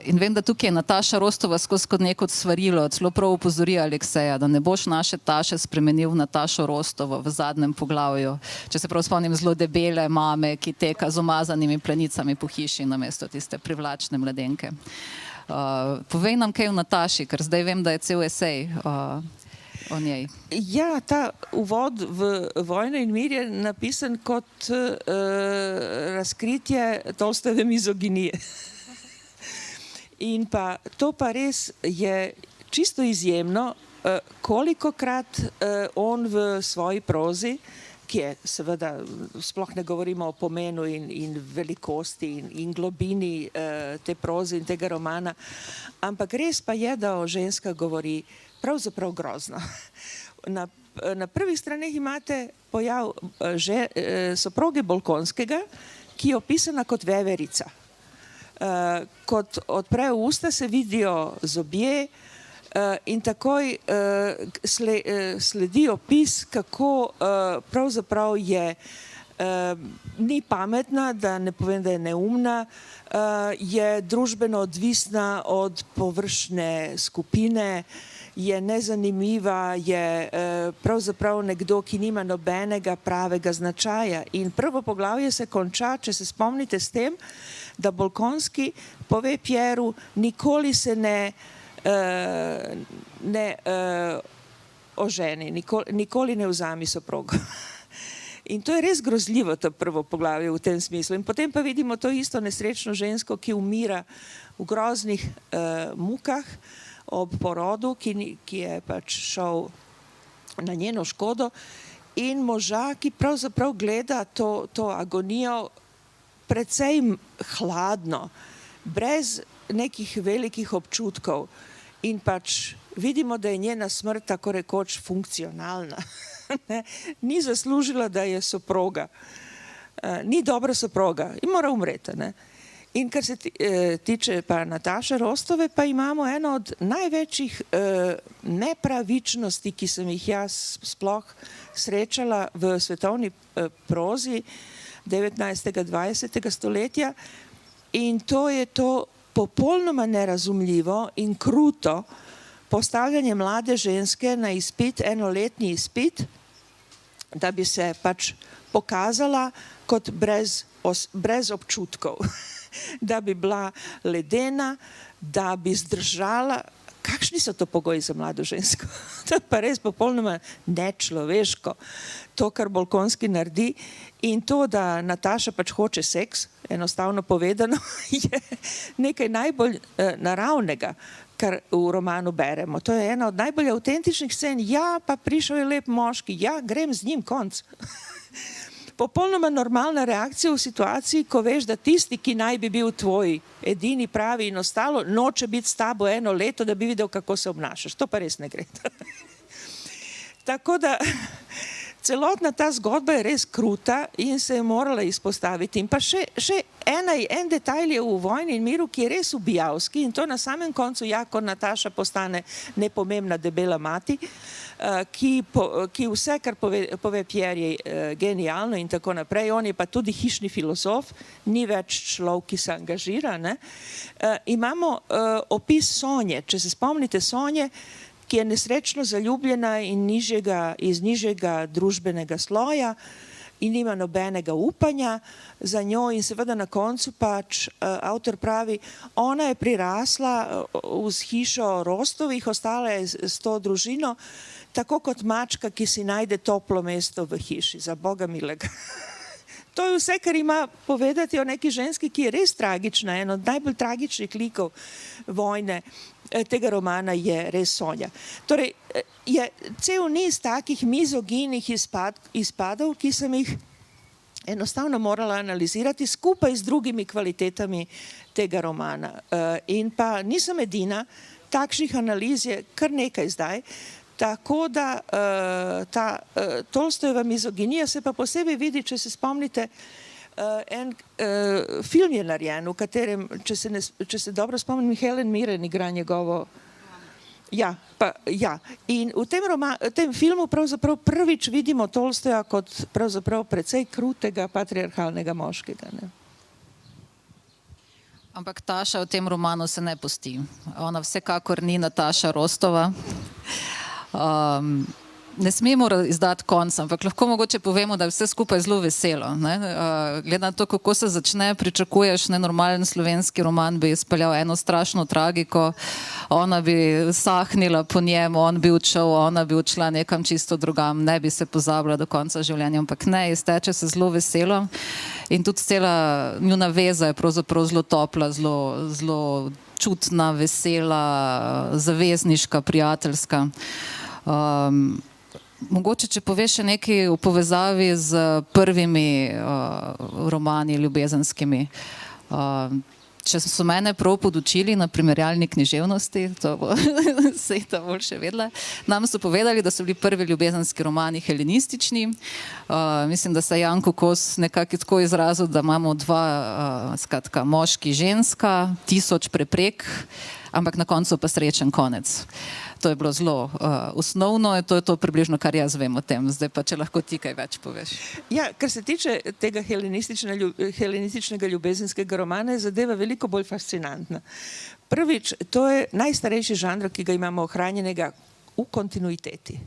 In vem, da tukaj je Nataša Rostova skozi kot neko svarilo, celo prav opozori Alekseja, da ne boš naše Taše spremenil v Natašo Rostovo v zadnjem poglavju. Če se prav spomnim, zelo debele mame, ki teka z umazanimi plenicami po hiši namesto tiste privlačne mladenke. Povej nam kaj o Nataši, ker zdaj vem, da je cel esej o njej. Ja, ta uvod v Vojno in mir je napisan kot razkritje Tolstojeve mizoginije. In pa to pa res je čisto izjemno, kolikokrat on v svoji prozi, ki je seveda, sploh ne govorimo o pomenu in velikosti in globini te proze in tega romana, ampak res pa je, da o ženskah govori pravzaprav grozno. Na prvih straneh imate pojav soproge Bolkonskega, ki je opisana kot veverica. Kot odpre usta, se vidijo zobje in takoj sledi opis, kako pravzaprav ni pametna, da ne povem, da je neumna, je družbeno odvisna od površne skupine je nezanimiva, je pravzaprav nekdo, ki nima nobenega pravega značaja. In prvo poglavje se konča, če se spomnite, s tem, da Bolkonski pove Pieru, nikoli se ne oženi, nikoli ne vzami soprogo. In to je res grozljivo, to prvo poglavje v tem smislu. In potem pa vidimo to isto nesrečno žensko, ki umira v groznih mukah ob porodu, ki je pač šel na njeno škodo, in moža, ki pravzaprav gleda to agonijo precej hladno, brez nekih velikih občutkov, in pač vidimo, da je njena smrt tako rekoč funkcionalna. Ni zaslužila, da je soproga. Ni dobra soproga in mora umreti. In kar se tiče pa Nataše Rostove, pa imamo eno od največjih nepravičnosti, ki sem jih jaz sploh srečala v svetovni prozi 19. 20. stoletja, in to je to popolnoma nerazumljivo in kruto postavljanje mlade ženske na izpit, enoletni izpit, da bi se pač pokazala kot brez občutkov, da bi bila ledena, da bi zdržala. Kakšni so to pogoji za mlado žensko? To je pa res popolnoma nečloveško, to, kar Bolkonski naredi. In to, da Nataša pač hoče seks, enostavno povedano, je nekaj najbolj naravnega, kar v romanu beremo. To je ena od najbolj avtentičnih scen. Ja, pa prišel je lep moški, ja, grem z njim, konc. Popolnoma normalna reakcija v situaciji, ko veš, da tisti, ki naj bi bil tvoj edini pravi in ostalo, noče biti s tabo eno leto, da bi videl, kako se obnašaš. To pa res ne gre. Tako da celotna ta zgodba je res kruta in se je morala izpostaviti. In pa še en detajl je v Vojni in miru, ki je res ubijalski, in to na samem koncu, ja, ko Nataša postane nepomembna debela mati, ki vse, kar pove Pierre, je genialno in tako naprej. On je pa tudi hišni filozof, ni več človek, ki se angažira. Imamo opis Sonje. Če se spomnite Sonje, ki je nesrečno zaljubljena in iz nižjega družbenega sloja in nima nobenega upanja za njo, in seveda na koncu pač avtor pravi, ona je prirasla v hišo Rostovih, ostala je s to družino, tako kot mačka, ki si najde toplo mesto v hiši, za Boga milega. To je vse, kar ima povedati o neki ženski, ki je res tragična, en od najbolj tragičnih likov Vojne tega romana je res Sonja. Torej, je cel niz takih mizoginih izpadov, ki sem jih enostavno morala analizirati skupaj z drugimi kvalitetami tega romana. In pa nisem edina, takšnih analiz je kar nekaj zdaj, tako da ta Tolstojeva mizoginija se pa posebej vidi, če se spomnite, en film je narejen, v katerem, če se dobro spomnim, Helen Mirren igra njegovo. Ja, in v tem filmu pravzaprav prvič vidimo Tolstoja kot pravzaprav precej krutega patriarhalnega moškega. Ampak Taša v tem romanu se ne pusti. Ona vsekakor ni Nataša Rostova. Ne smemo izdati konca, ampak lahko mogoče povemo, da je vse skupaj zelo veselo. Glede na to, kako se začne, pričakuješ nenormalen slovenski roman, bi izpeljal eno strašno tragiko, ona bi sahnila po njem, on bi odšel, ona bi odšla nekam čisto drugam, ne bi se pozabila do konca življenja, ampak ne, izteče se zelo veselo in tudi cela njuna veza je pravzaprav zelo topla, zelo čutna, vesela, zavezniška, prijateljska. Mogoče, če poveš še nekaj v povezavi z prvimi romani ljubezenskimi. Če so mene prav podučili na primerjalni književnosti, to bo Sejta bolj še vedela, nam so povedali, da so bili prvi ljubezenski romani helenistični. Mislim, da se Janko Kos nekako tako izrazil, da imamo dva, skratka, moški, ženska, 1000 preprek, ampak na koncu pa srečen konec. To je bilo zelo osnovno in to je to približno, kar jaz vem o tem. Zdaj pa, če lahko ti kaj več poveš. Ja, kar se tiče tega helenističnega ljubezenskega romana, je zadeva veliko bolj fascinantna. Prvič, to je najstarejši žanr, ki ga imamo ohranjenega v kontinuiteti.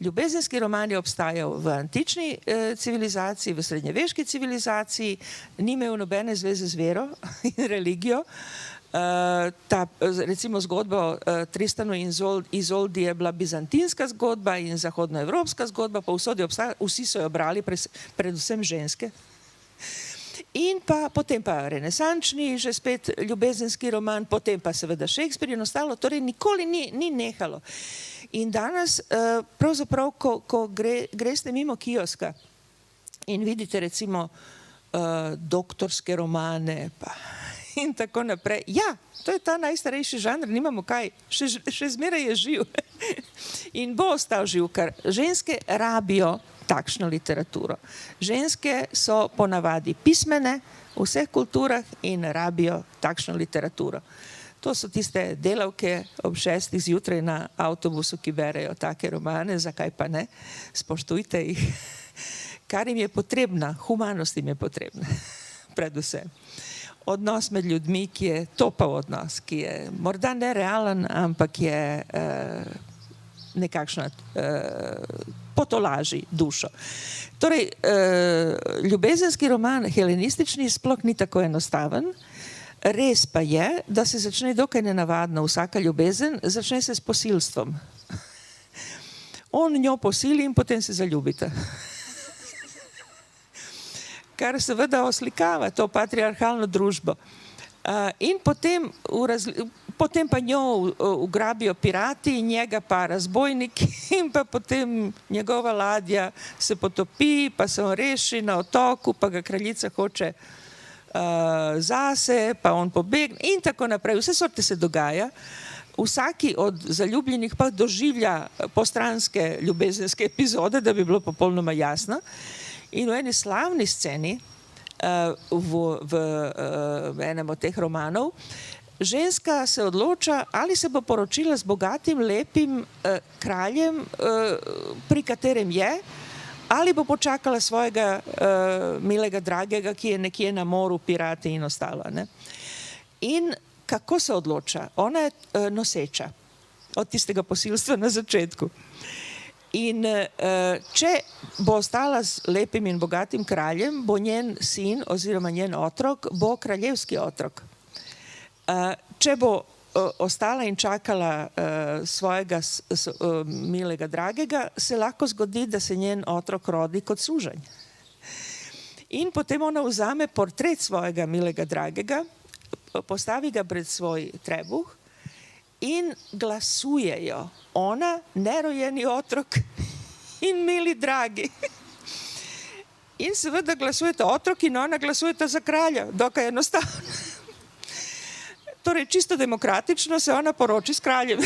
Ljubezenski roman je obstajal v antični civilizaciji, v srednjeveški civilizaciji, ni imel nobene zveze z vero in religijo. Recimo zgodba o Tristanu in Izoldi je bila bizantinska zgodba in zahodnoevropska zgodba, pa vsi so jo brali, predvsem ženske. In pa potem pa renesančni, že spet ljubezenski roman, potem pa seveda Shakespeare in ostalo, torej nikoli ni nehalo. In danes, pravzaprav, ko greste mimo kioska in vidite recimo doktorske romane in tako naprej, ja, to je ta najstarejši žanr, nimamo kaj, še zmeraj je živ in bo ostal živ, ker ženske rabijo takšno literaturo. Ženske so ponavadi pismene v vseh kulturah in rabijo takšno literaturo. To so tiste delavke ob 6 zjutraj na avtobusu, ki berejo take romane, zakaj pa ne, spoštujte jih. Kar jim je potrebna, humanost jim je potrebna, predvsem. Odnos med ljudmi, ki je topel odnos, ki je morda nerealen, ampak je nekakšna potolaži dušo. Torej, ljubezenski roman, helenistični, sploh ni tako enostaven. Res pa je, da se začne dokaj nenavadno, vsaka ljubezen začne se s posilstvom. On njo posili in potem se zaljubita. Kar seveda oslikava to patriarhalno družbo. In potem pa njo ugrabijo pirati, njega pa razbojniki in pa potem njegova ladja se potopi, pa se on reši na otoku, pa ga kraljica hoče zase, pa on pobegne in tako naprej. Vse sorte se dogaja. Vsaki od zaljubljenih pa doživlja postranske ljubezenske epizode, da bi bilo popolnoma jasno. In v eni slavni sceni, v enem od teh romanov, ženska se odloča, ali se bo poročila z bogatim, lepim kraljem, pri katerem je, ali bo počakala svojega milega dragega, ki je nekje na moru, pirati in ostalo. In kako se odloča? Ona je noseča od tistega posilstva na začetku. In če bo ostala z lepim in bogatim kraljem, bo njen sin oziroma njen otrok, bo kraljevski otrok. Če bo ostala in čakala svojega milega dragega, se lahko zgodi, da se njen otrok rodi kot suženj. In potem ona vzame portret svojega milega dragega, postavi ga pred svoj trebuh in glasujejo. Ona, nerojeni otrok in mili dragi. In seveda glasujeta otrok in ona glasujeta za kralja, dokaj enostavno. Torej, čisto demokratično se ona poroči s kraljem.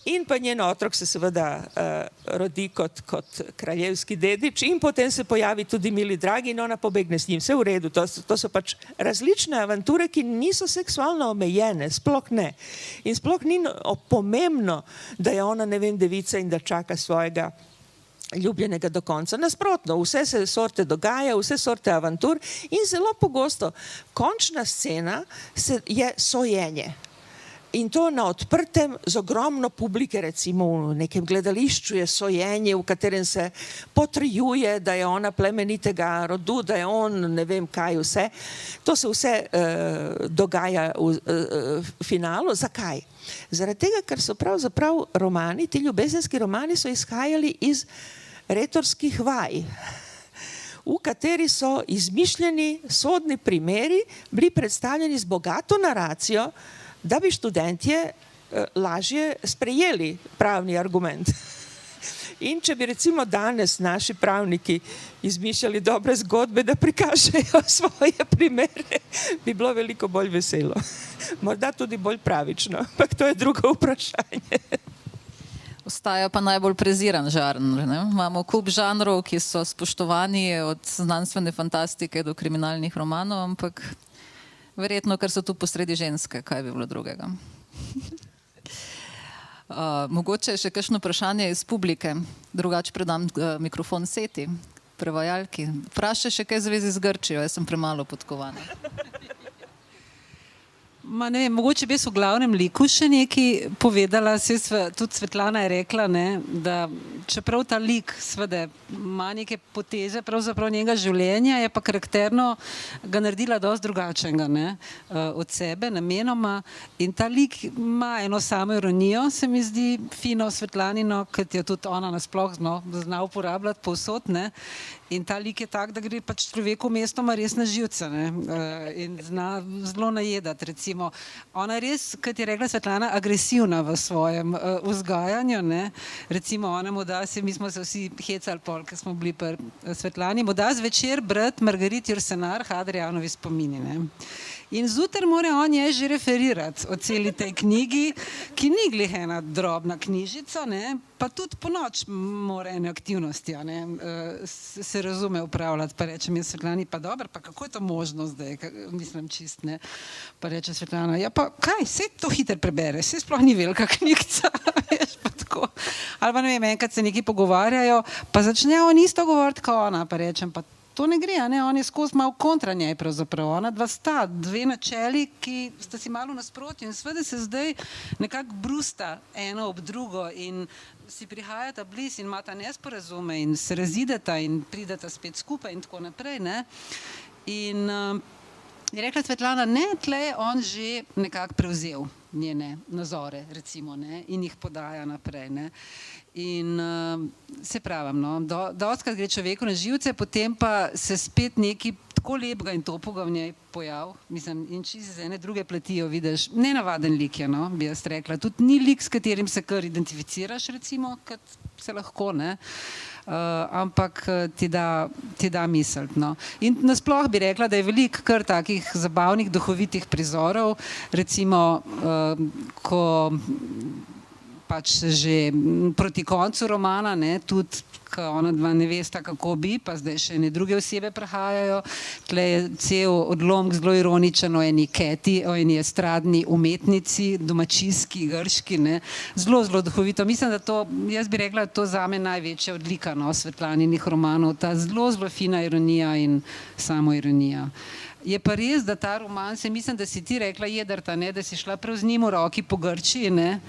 In pa njen otrok se seveda rodi kot kraljevski dedič in potem se pojavi tudi mili dragi in ona pobegne s njim. Vse v redu, to so pač različne avanture, ki niso seksualno omejene, sploh ne. In sploh ni pomembno, da je ona, ne vem, devica in da čaka svojega ljubljenega do konca. Nasprotno, vse se sorte dogaja, vse sorte avantur in zelo pogosto končna scena je sojenje. In to na odprtem z ogromno publike, recimo v nekem gledališču je sojenje, v katerem se potrjuje, da je ona plemenitega rodu, da je on ne vem kaj vse. To se vse dogaja v finalu. Zakaj? Zaradi tega, ker so pravzaprav romani, ti ljubezenski romani so izhajali iz retorskih vaj, v kateri so izmišljeni sodni primeri bili predstavljeni z bogato naracijo, da bi študentje lažje sprejeli pravni argument. In če bi recimo danes naši pravniki izmišljali dobre zgodbe, da prikažejo svoje primere, bi bilo veliko bolj veselo. Morda tudi bolj pravično, ampak to je drugo vprašanje. Ostaja pa najbolj preziran žanr. Imamo kup žanrov, ki so spoštovani od znanstvene fantastike do kriminalnih romanov, ampak verjetno, ker so tu posredi ženske, kaj bi bilo drugega. Mogoče še kakšno vprašanje iz publike, drugače predam mikrofon Seti, prevajalki. Vprašaj še kaj v zvezi z Grčijo, jaz sem premalo podkovana. Ma ne vem, mogoče bi jaz v glavnem liku še nekaj povedala, tudi Svetlana je rekla, ne, da čeprav ta lik seveda ima neke poteze pravzaprav njega življenja, je pa karakterno ga naredila dosti drugačnega, ne, od sebe, namenoma, in ta lik ima eno samo ironijo, se mi zdi fino Svetlanino, kot je tudi ona nasploh zna uporabljati povsod, ne, in ta lik je tak, da gre pač človeku mestoma res na živce, ne, in zna zelo najedati, recimo. Ona je res, kot je rekla Svetlana, agresivna v svojem vzgajanju, ne, recimo ona mu da, mi smo se vsi hecali pol, ker smo bili pri Svetlani, mu da zvečer brati Margarit Jursenar, Hadrijanovi spomini, ne. In zjutraj mora on je že referirati o celi tej knjigi, ki ni glih ena drobna knjižica, ne, pa tudi po noč mora ene aktivnosti, ne, se razume upravljati, pa rečem jaz Svetlani, pa dobro, pa kako je to možno zdaj, mislim čist, ne, pa reče Svetlana, ja pa kaj, saj to hitro prebere, saj sploh ni velika knjigica, veš, pa tako, ali pa ne vem, enkrat se neki pogovarjajo, pa začne on isto govoriti kao ona, pa rečem, pa to ne gre, ne? On je skozi malo kontra njej pravzaprav, ona dva sta, dve načeli, ki sta si malo nasprotju in seveda se zdaj nekako brusta eno ob drugo in si prihajata bliz in imata nesporazume in se razideta in prideta spet skupaj in tako naprej, ne. In je rekla Svetlana, ne, tle je on že nekako prevzel njene nazore, recimo, ne, in jih podaja naprej, ne. In se pravim, no, dostikrat gre človeku na živce, potem pa se spet neki tako lepega in topega v njej pojav, mislim, in čisto z ene druge plati jo vidiš, nenavaden lik je, no, bi jaz rekla, tudi ni lik, s katerim se kar identificiraš, recimo, kot se lahko, ne, ampak ti da misliti, no. In nasploh bi rekla, da je veliko kar takih zabavnih, duhovitih prizorov, recimo, ko pač že proti koncu romana, ne, tudi, ko ona dva ne vesta, kako bi, pa zdaj še ene druge osebe prihajajo, tle je cel odlomek zelo ironičen o eni Keti, o eni estradni umetnici, domačijski, grški, ne, zelo duhovito. Mislim, da to, jaz bi rekla, to zame največja odlika, no, Svetlaninih romanov, ta zelo fina ironija in samoironija. Je pa res, da ta roman, se mislim, da si ti rekla Jedrta, ne, da si šla prav z njim v roki po Grčiji, ne,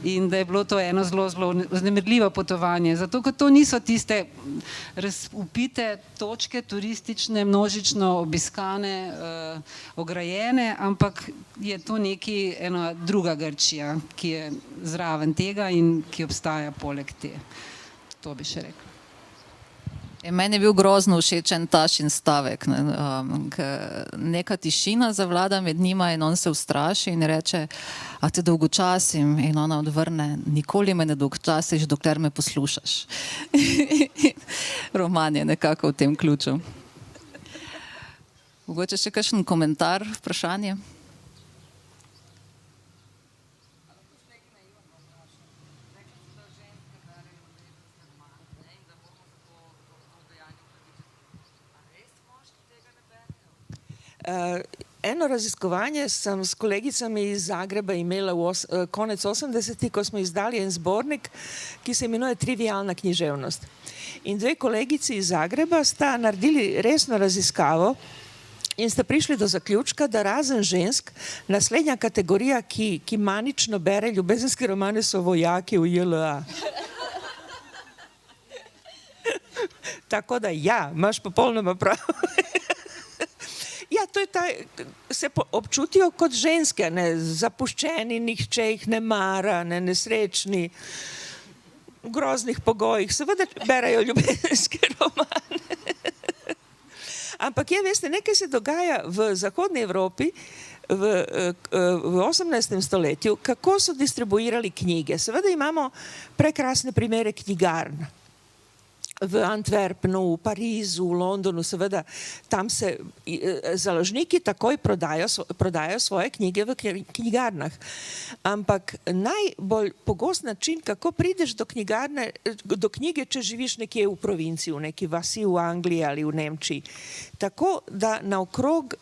in da je bilo to eno zelo vznemirljivo potovanje, zato ker to niso tiste razvpite točke turistične, množično obiskane, ograjene, ampak je to neki ena druga Grčija, ki je zraven tega in ki obstaja poleg te. To bi še rekla. Meni je bil grozno všečen Tašin stavek, ne, neka tišina zavlada med njima in on se ustraši in reče, a te dolgočasim, in ona odvrne, nikoli me ne dolgočasiš, dokler me poslušaš. Roman je nekako v tem ključu. Mogoče še kakšen komentar, vprašanje? Eno raziskovanje sem s kolegicami iz Zagreba imela konec 80-ih, ko smo izdali en zbornik, ki se imenuje Trivialna književnost. In dve kolegici iz Zagreba sta naredili resno raziskavo in sta prišli do zaključka, da razen žensk, naslednja kategorija, ki manično bere ljubezenske romane, so vojaki v JLA. Tako da ja, imaš popolnoma prav. Ja, to je ta, se občutijo kot ženske, ne, zapuščeni, nihče jih ne mara, ne, nesrečni, v groznih pogojih, seveda berajo ljubezenske romane. Ampak je, veste, nekaj se dogaja v zahodni Evropi v 18. stoletju, kako so distribuirali knjige. Seveda imamo prekrasne primere knjigarn. V Antwerpnu, v Parizu, v Londonu, seveda, tam se založniki takoj prodajo svoje knjige v knjigarnah. Ampak najbolj pogost način, kako prideš do knjige, če živiš nekje v provinciji, v neki vasi v Angliji ali v Nemčiji, tako da naokrog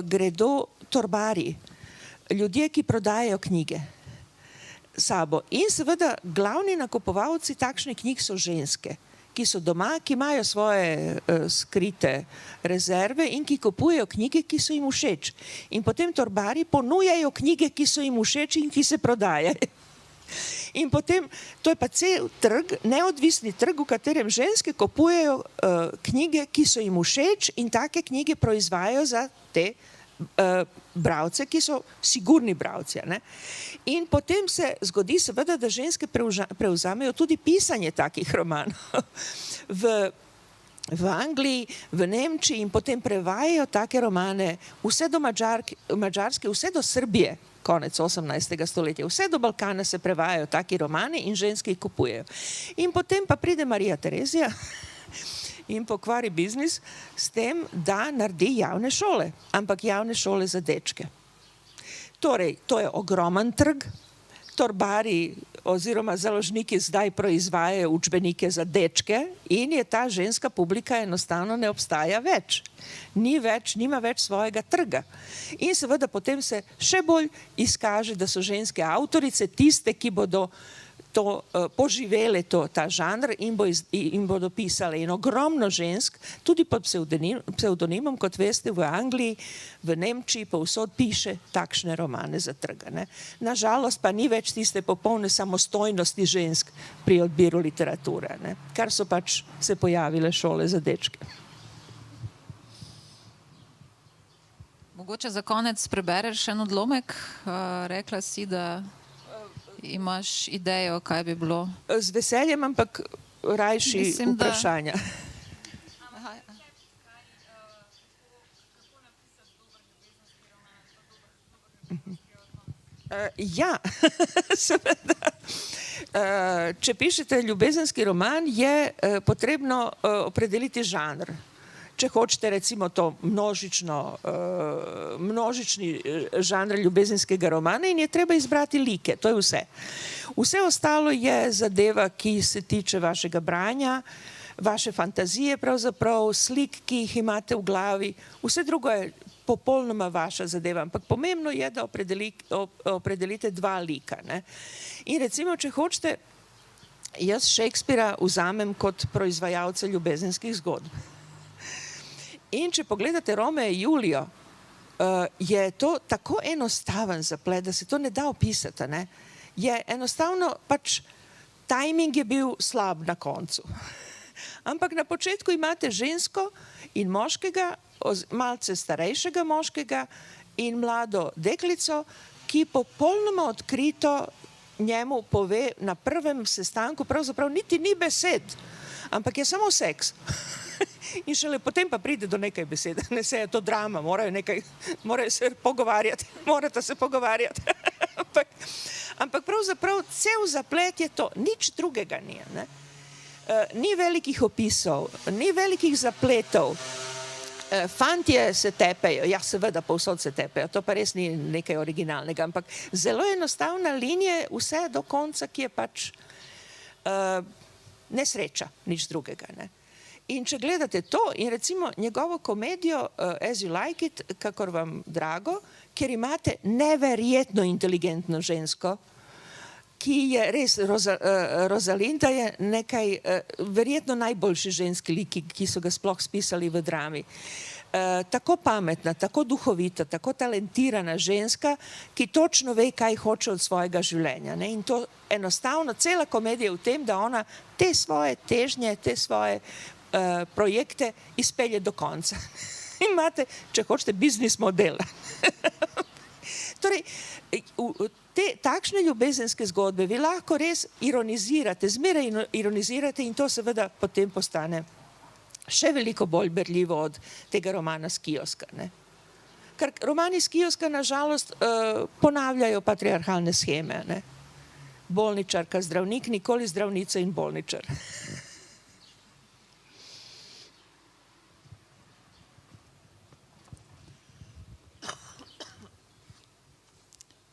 gredo torbari, ljudje, ki prodajajo knjige sabo. In seveda glavni nakupovalci takšnih knjig so ženske, ki so doma, ki imajo svoje skrite rezerve in ki kupujejo knjige, ki so jim všeč. In potem torbari ponujajo knjige, ki so jim všeč in ki se prodajajo. In potem, to je pa cel trg, neodvisni trg, v katerem ženske kupujejo knjige, ki so jim všeč in take knjige proizvajajo za te bralce, ki so sigurni bralci. Ne? In potem se zgodi seveda, da ženske prevzamejo tudi pisanje takih romanov v Angliji, v Nemčiji in potem prevajajo take romane vse do Madžarske, vse do Srbije, konec 18. stoletja. Vse do Balkana se prevajajo taki romani in ženske jih kupujejo. In potem pa pride Marija Terezija in pokvari biznis s tem, da naredi javne šole, ampak javne šole za dečke. Torej, to je ogroman trg, torbari oziroma založniki zdaj proizvajajo učbenike za dečke in je ta ženska publika enostavno ne obstaja več. Nima več svojega trga. In seveda potem se še bolj izkaže, da so ženske avtorice tiste, ki bodo to poživele ta žanr in bodo pisale. In ogromno žensk, tudi pod psevdonimom, kot veste, v Angliji, v Nemčiji, povsod piše takšne romane za trg. Nažalost pa ni več tiste popolne samostojnosti žensk pri odbiru literature, kar so pač se pojavile šole za dečke. Mogoče za konec prebereš en odlomek, rekla si, da imaš idejo, kaj bi bilo? Z veseljem, ampak rajši vprašanja. Ja, seveda. Če pišete ljubezenski roman, je potrebno opredeliti žanr. Če hočete recimo to množični žanr ljubezenskega romana in je treba izbrati like, to je vse. Vse ostalo je zadeva, ki se tiče vašega branja, vaše fantazije pravzaprav, slik, ki jih imate v glavi, vse drugo je popolnoma vaša zadeva, ampak pomembno je, da opredelite dva lika. In recimo, če hočete, jaz Shakespearea vzamem kot proizvajalca ljubezenskih zgodb. In če pogledate Romeo in Julijo, je to tako enostaven zaplet, da se to ne da opisati. Je enostavno, pač tajming je bil slab na koncu. Ampak na početku imate žensko in moškega, malce starejšega moškega in mlado deklico, ki popolnoma odkrito njemu pove na prvem sestanku, pravzaprav niti ni besed, ampak je samo seks. In šele potem pa pride do nekaj besede. Ne, se je to drama, morajo se pogovarjati, morate se pogovarjati. Ampak pravzaprav cel zaplet je to, nič drugega ni. Ni velikih opisov, ni velikih zapletov. Fantje se tepejo, ja seveda povsod se tepejo, to pa res ni nekaj originalnega, ampak zelo enostavna linija vse do konca, ki je pač nesreča, nič drugega. In če gledate to in recimo njegovo komedijo As You Like It, kakor vam drago, ker imate neverjetno inteligentno žensko, ki je res, Rosalinda je nekaj, verjetno najboljši ženski lik, ki so ga sploh spisali v drami. Tako pametna, tako duhovita, tako talentirana ženska, ki točno ve, kaj hoče od svojega življenja. In to enostavno, cela komedija je v tem, da ona te svoje težnje, te svoje projekte izpelje do konca. Imate, če hočete, biznis model. Torej, takšne ljubezenske zgodbe vi lahko res ironizirate, zmeraj ironizirate in to seveda potem postane še veliko bolj berljivo od tega romana s kioska. Ker romani s kioska nažalost ponavljajo patriarhalne sheme. Bolničarka, zdravnik, nikoli zdravnica in bolničar.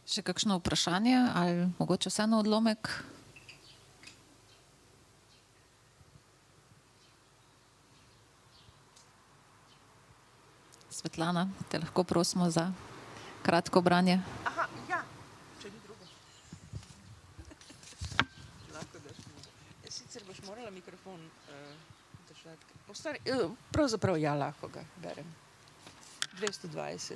Še kakšno vprašanje ali mogoče vseeno odlomek? Svetlana, te lahko prosimo za kratko branje. Aha, ja, če ni drugo. Sicer Sicer boš morala mikrofon držati. Pravzaprav ja, lahko ga berem. 220.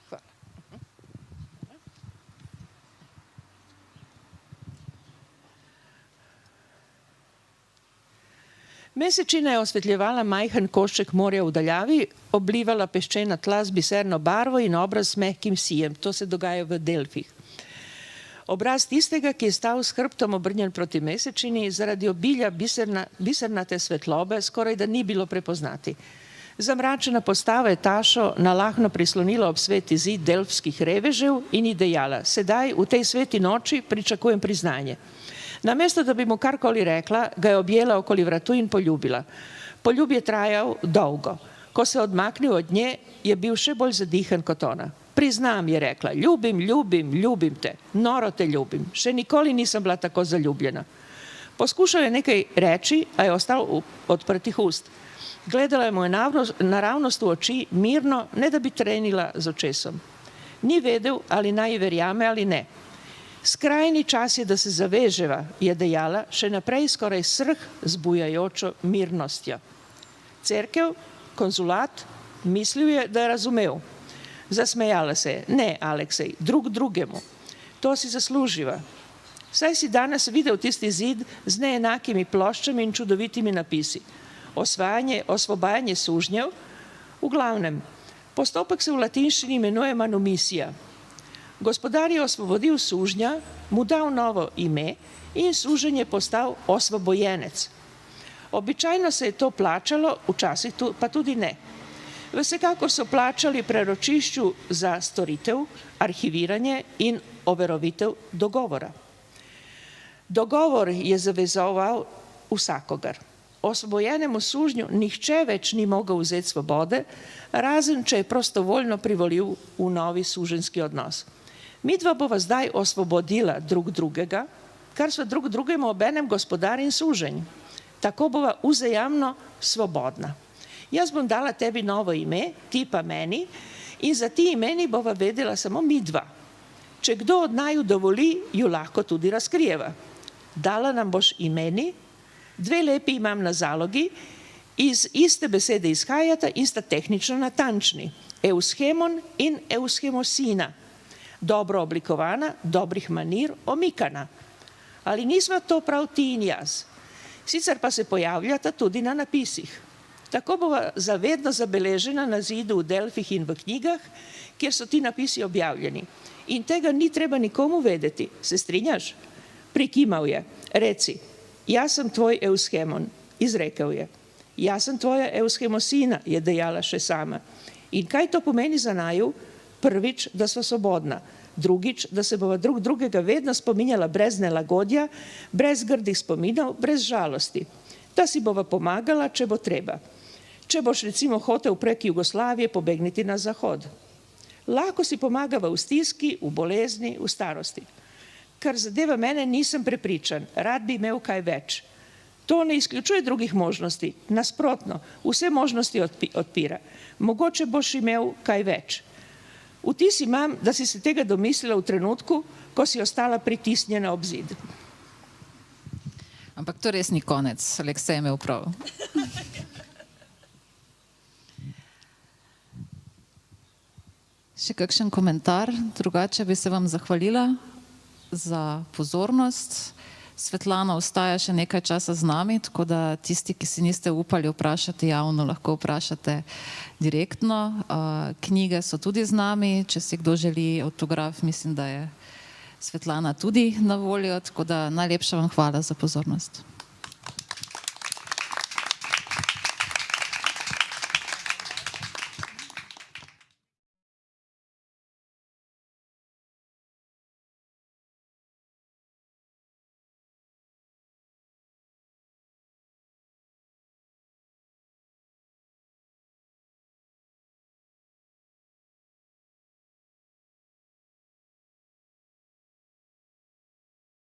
Hvala. Mesečina je osvetljevala majhen košček morja v daljavi, oblivala peščena tla z biserno barvo in obraz s mehkim sijem. To se dogaja v Delfih. Obraz tistega, ki je stal s hrbtom obrnjen proti mesečini, zaradi obilja bisernate svetlobe skoraj da ni bilo prepoznati. Zamračena postava je Tašo nalahno prislonila ob sveti zid delfskih revežev in ji dejala: sedaj v tej sveti noči pričakujem priznanje. Namesto, da bi mu karkoli rekla, ga je objela okoli vratu in poljubila. Poljub je trajal dolgo. Ko se je odmaknil od nje, je bil še bolj zadihan kot ona. Priznam, je rekla, ljubim te, noro te ljubim. Še nikoli nisem bila tako zaljubljena. Poskušal je nekaj reči, a je ostal odprtih ust. Gledala je mu naravnost v oči, mirno, ne da bi trenila z očesom. Ni vedel, ali naj verjame ali ne. Skrajni čas je, da se zaveževa, je dejala, še naprej skoraj srh zbujajočo mirnostjo. Cerkev, konzulat, mislil je, da je razumel. Zasmejala se je. Ne, Aleksej, drugemu. To si zasluživa. Saj si danes videl tisti zid z neenakimi ploščami in čudovitimi napisi. Osvobajanje sužnjev. V glavnem, postopek se v latinščini imenuje manumisija. Gospodar je osvobodil sužnja, mu dal novo ime in suženj je postal osvobojenec. Običajno se je to plačalo, včasih pa tudi ne. Vsekakor so plačali preročišču za storitev, arhiviranje in overovitev dogovora. Dogovor je zavezoval vsakogar. Osvobojenemu sužnju nihče več ni mogel vzeti svobode, razen če je prostovoljno privolil v novi suženjski odnos. Midva bova zdaj osvobodila drugega, kar sva drugemu obenem gospodar in suženj. Tako bova vzajamno svobodna. Jaz bom dala tebi novo ime, ti pa meni, in za ti imeni bova vedela samo midva. Če kdo od naju dovoli, ju lahko tudi razkrijeva. Dala nam boš imeni, 2 lepi imam na zalogi, iz iste besede izhajata in sta tehnično natančni. Euschemon in euschemosina. Dobro oblikovana, dobrih manir, omikana. Ali nismo to prav ti in jaz? Sicer pa se pojavljata tudi na napisih. Tako bova zavedno zabeležena na zidu v Delfih in v knjigah, kjer so ti napisi objavljeni. In tega ni treba nikomu vedeti. Se strinjaš? Prikimal je. Reci, jaz sem tvoj euschemon, izrekel je. Jaz sem tvoja euschemosina, je dejala še sama. In kaj to pomeni za naju? Prvič, da sva svobodna. Drugič, da se bova drugega vedno spominjala brez nelagodja, brez grdih spominov, brez žalosti. Da si bova pomagala, če bo treba. Če boš recimo hotel prek Jugoslavije pobegniti na zahod. Lahko si pomagava v stiski, v bolezni, v starosti. Kar zadeva mene, nisem prepričan, rad bi imel kaj več. To ne izključuje drugih možnosti, nasprotno, vse možnosti odpira. Mogoče boš imel kaj več. Vtis imam, da si se tega domislila v trenutku, ko si ostala pritisnjena ob zid. Ampak to res ni konec, Aleksej je imel prav. Še kakšen komentar? Drugače bi se vam zahvalila za pozornost. Svetlana ostaja še nekaj časa z nami, tako da tisti, ki si niste upali vprašati javno, lahko vprašate direktno. Knjige so tudi z nami, če si kdo želi avtograf, mislim, da je Svetlana tudi na voljo, tako da najlepša vam hvala za pozornost.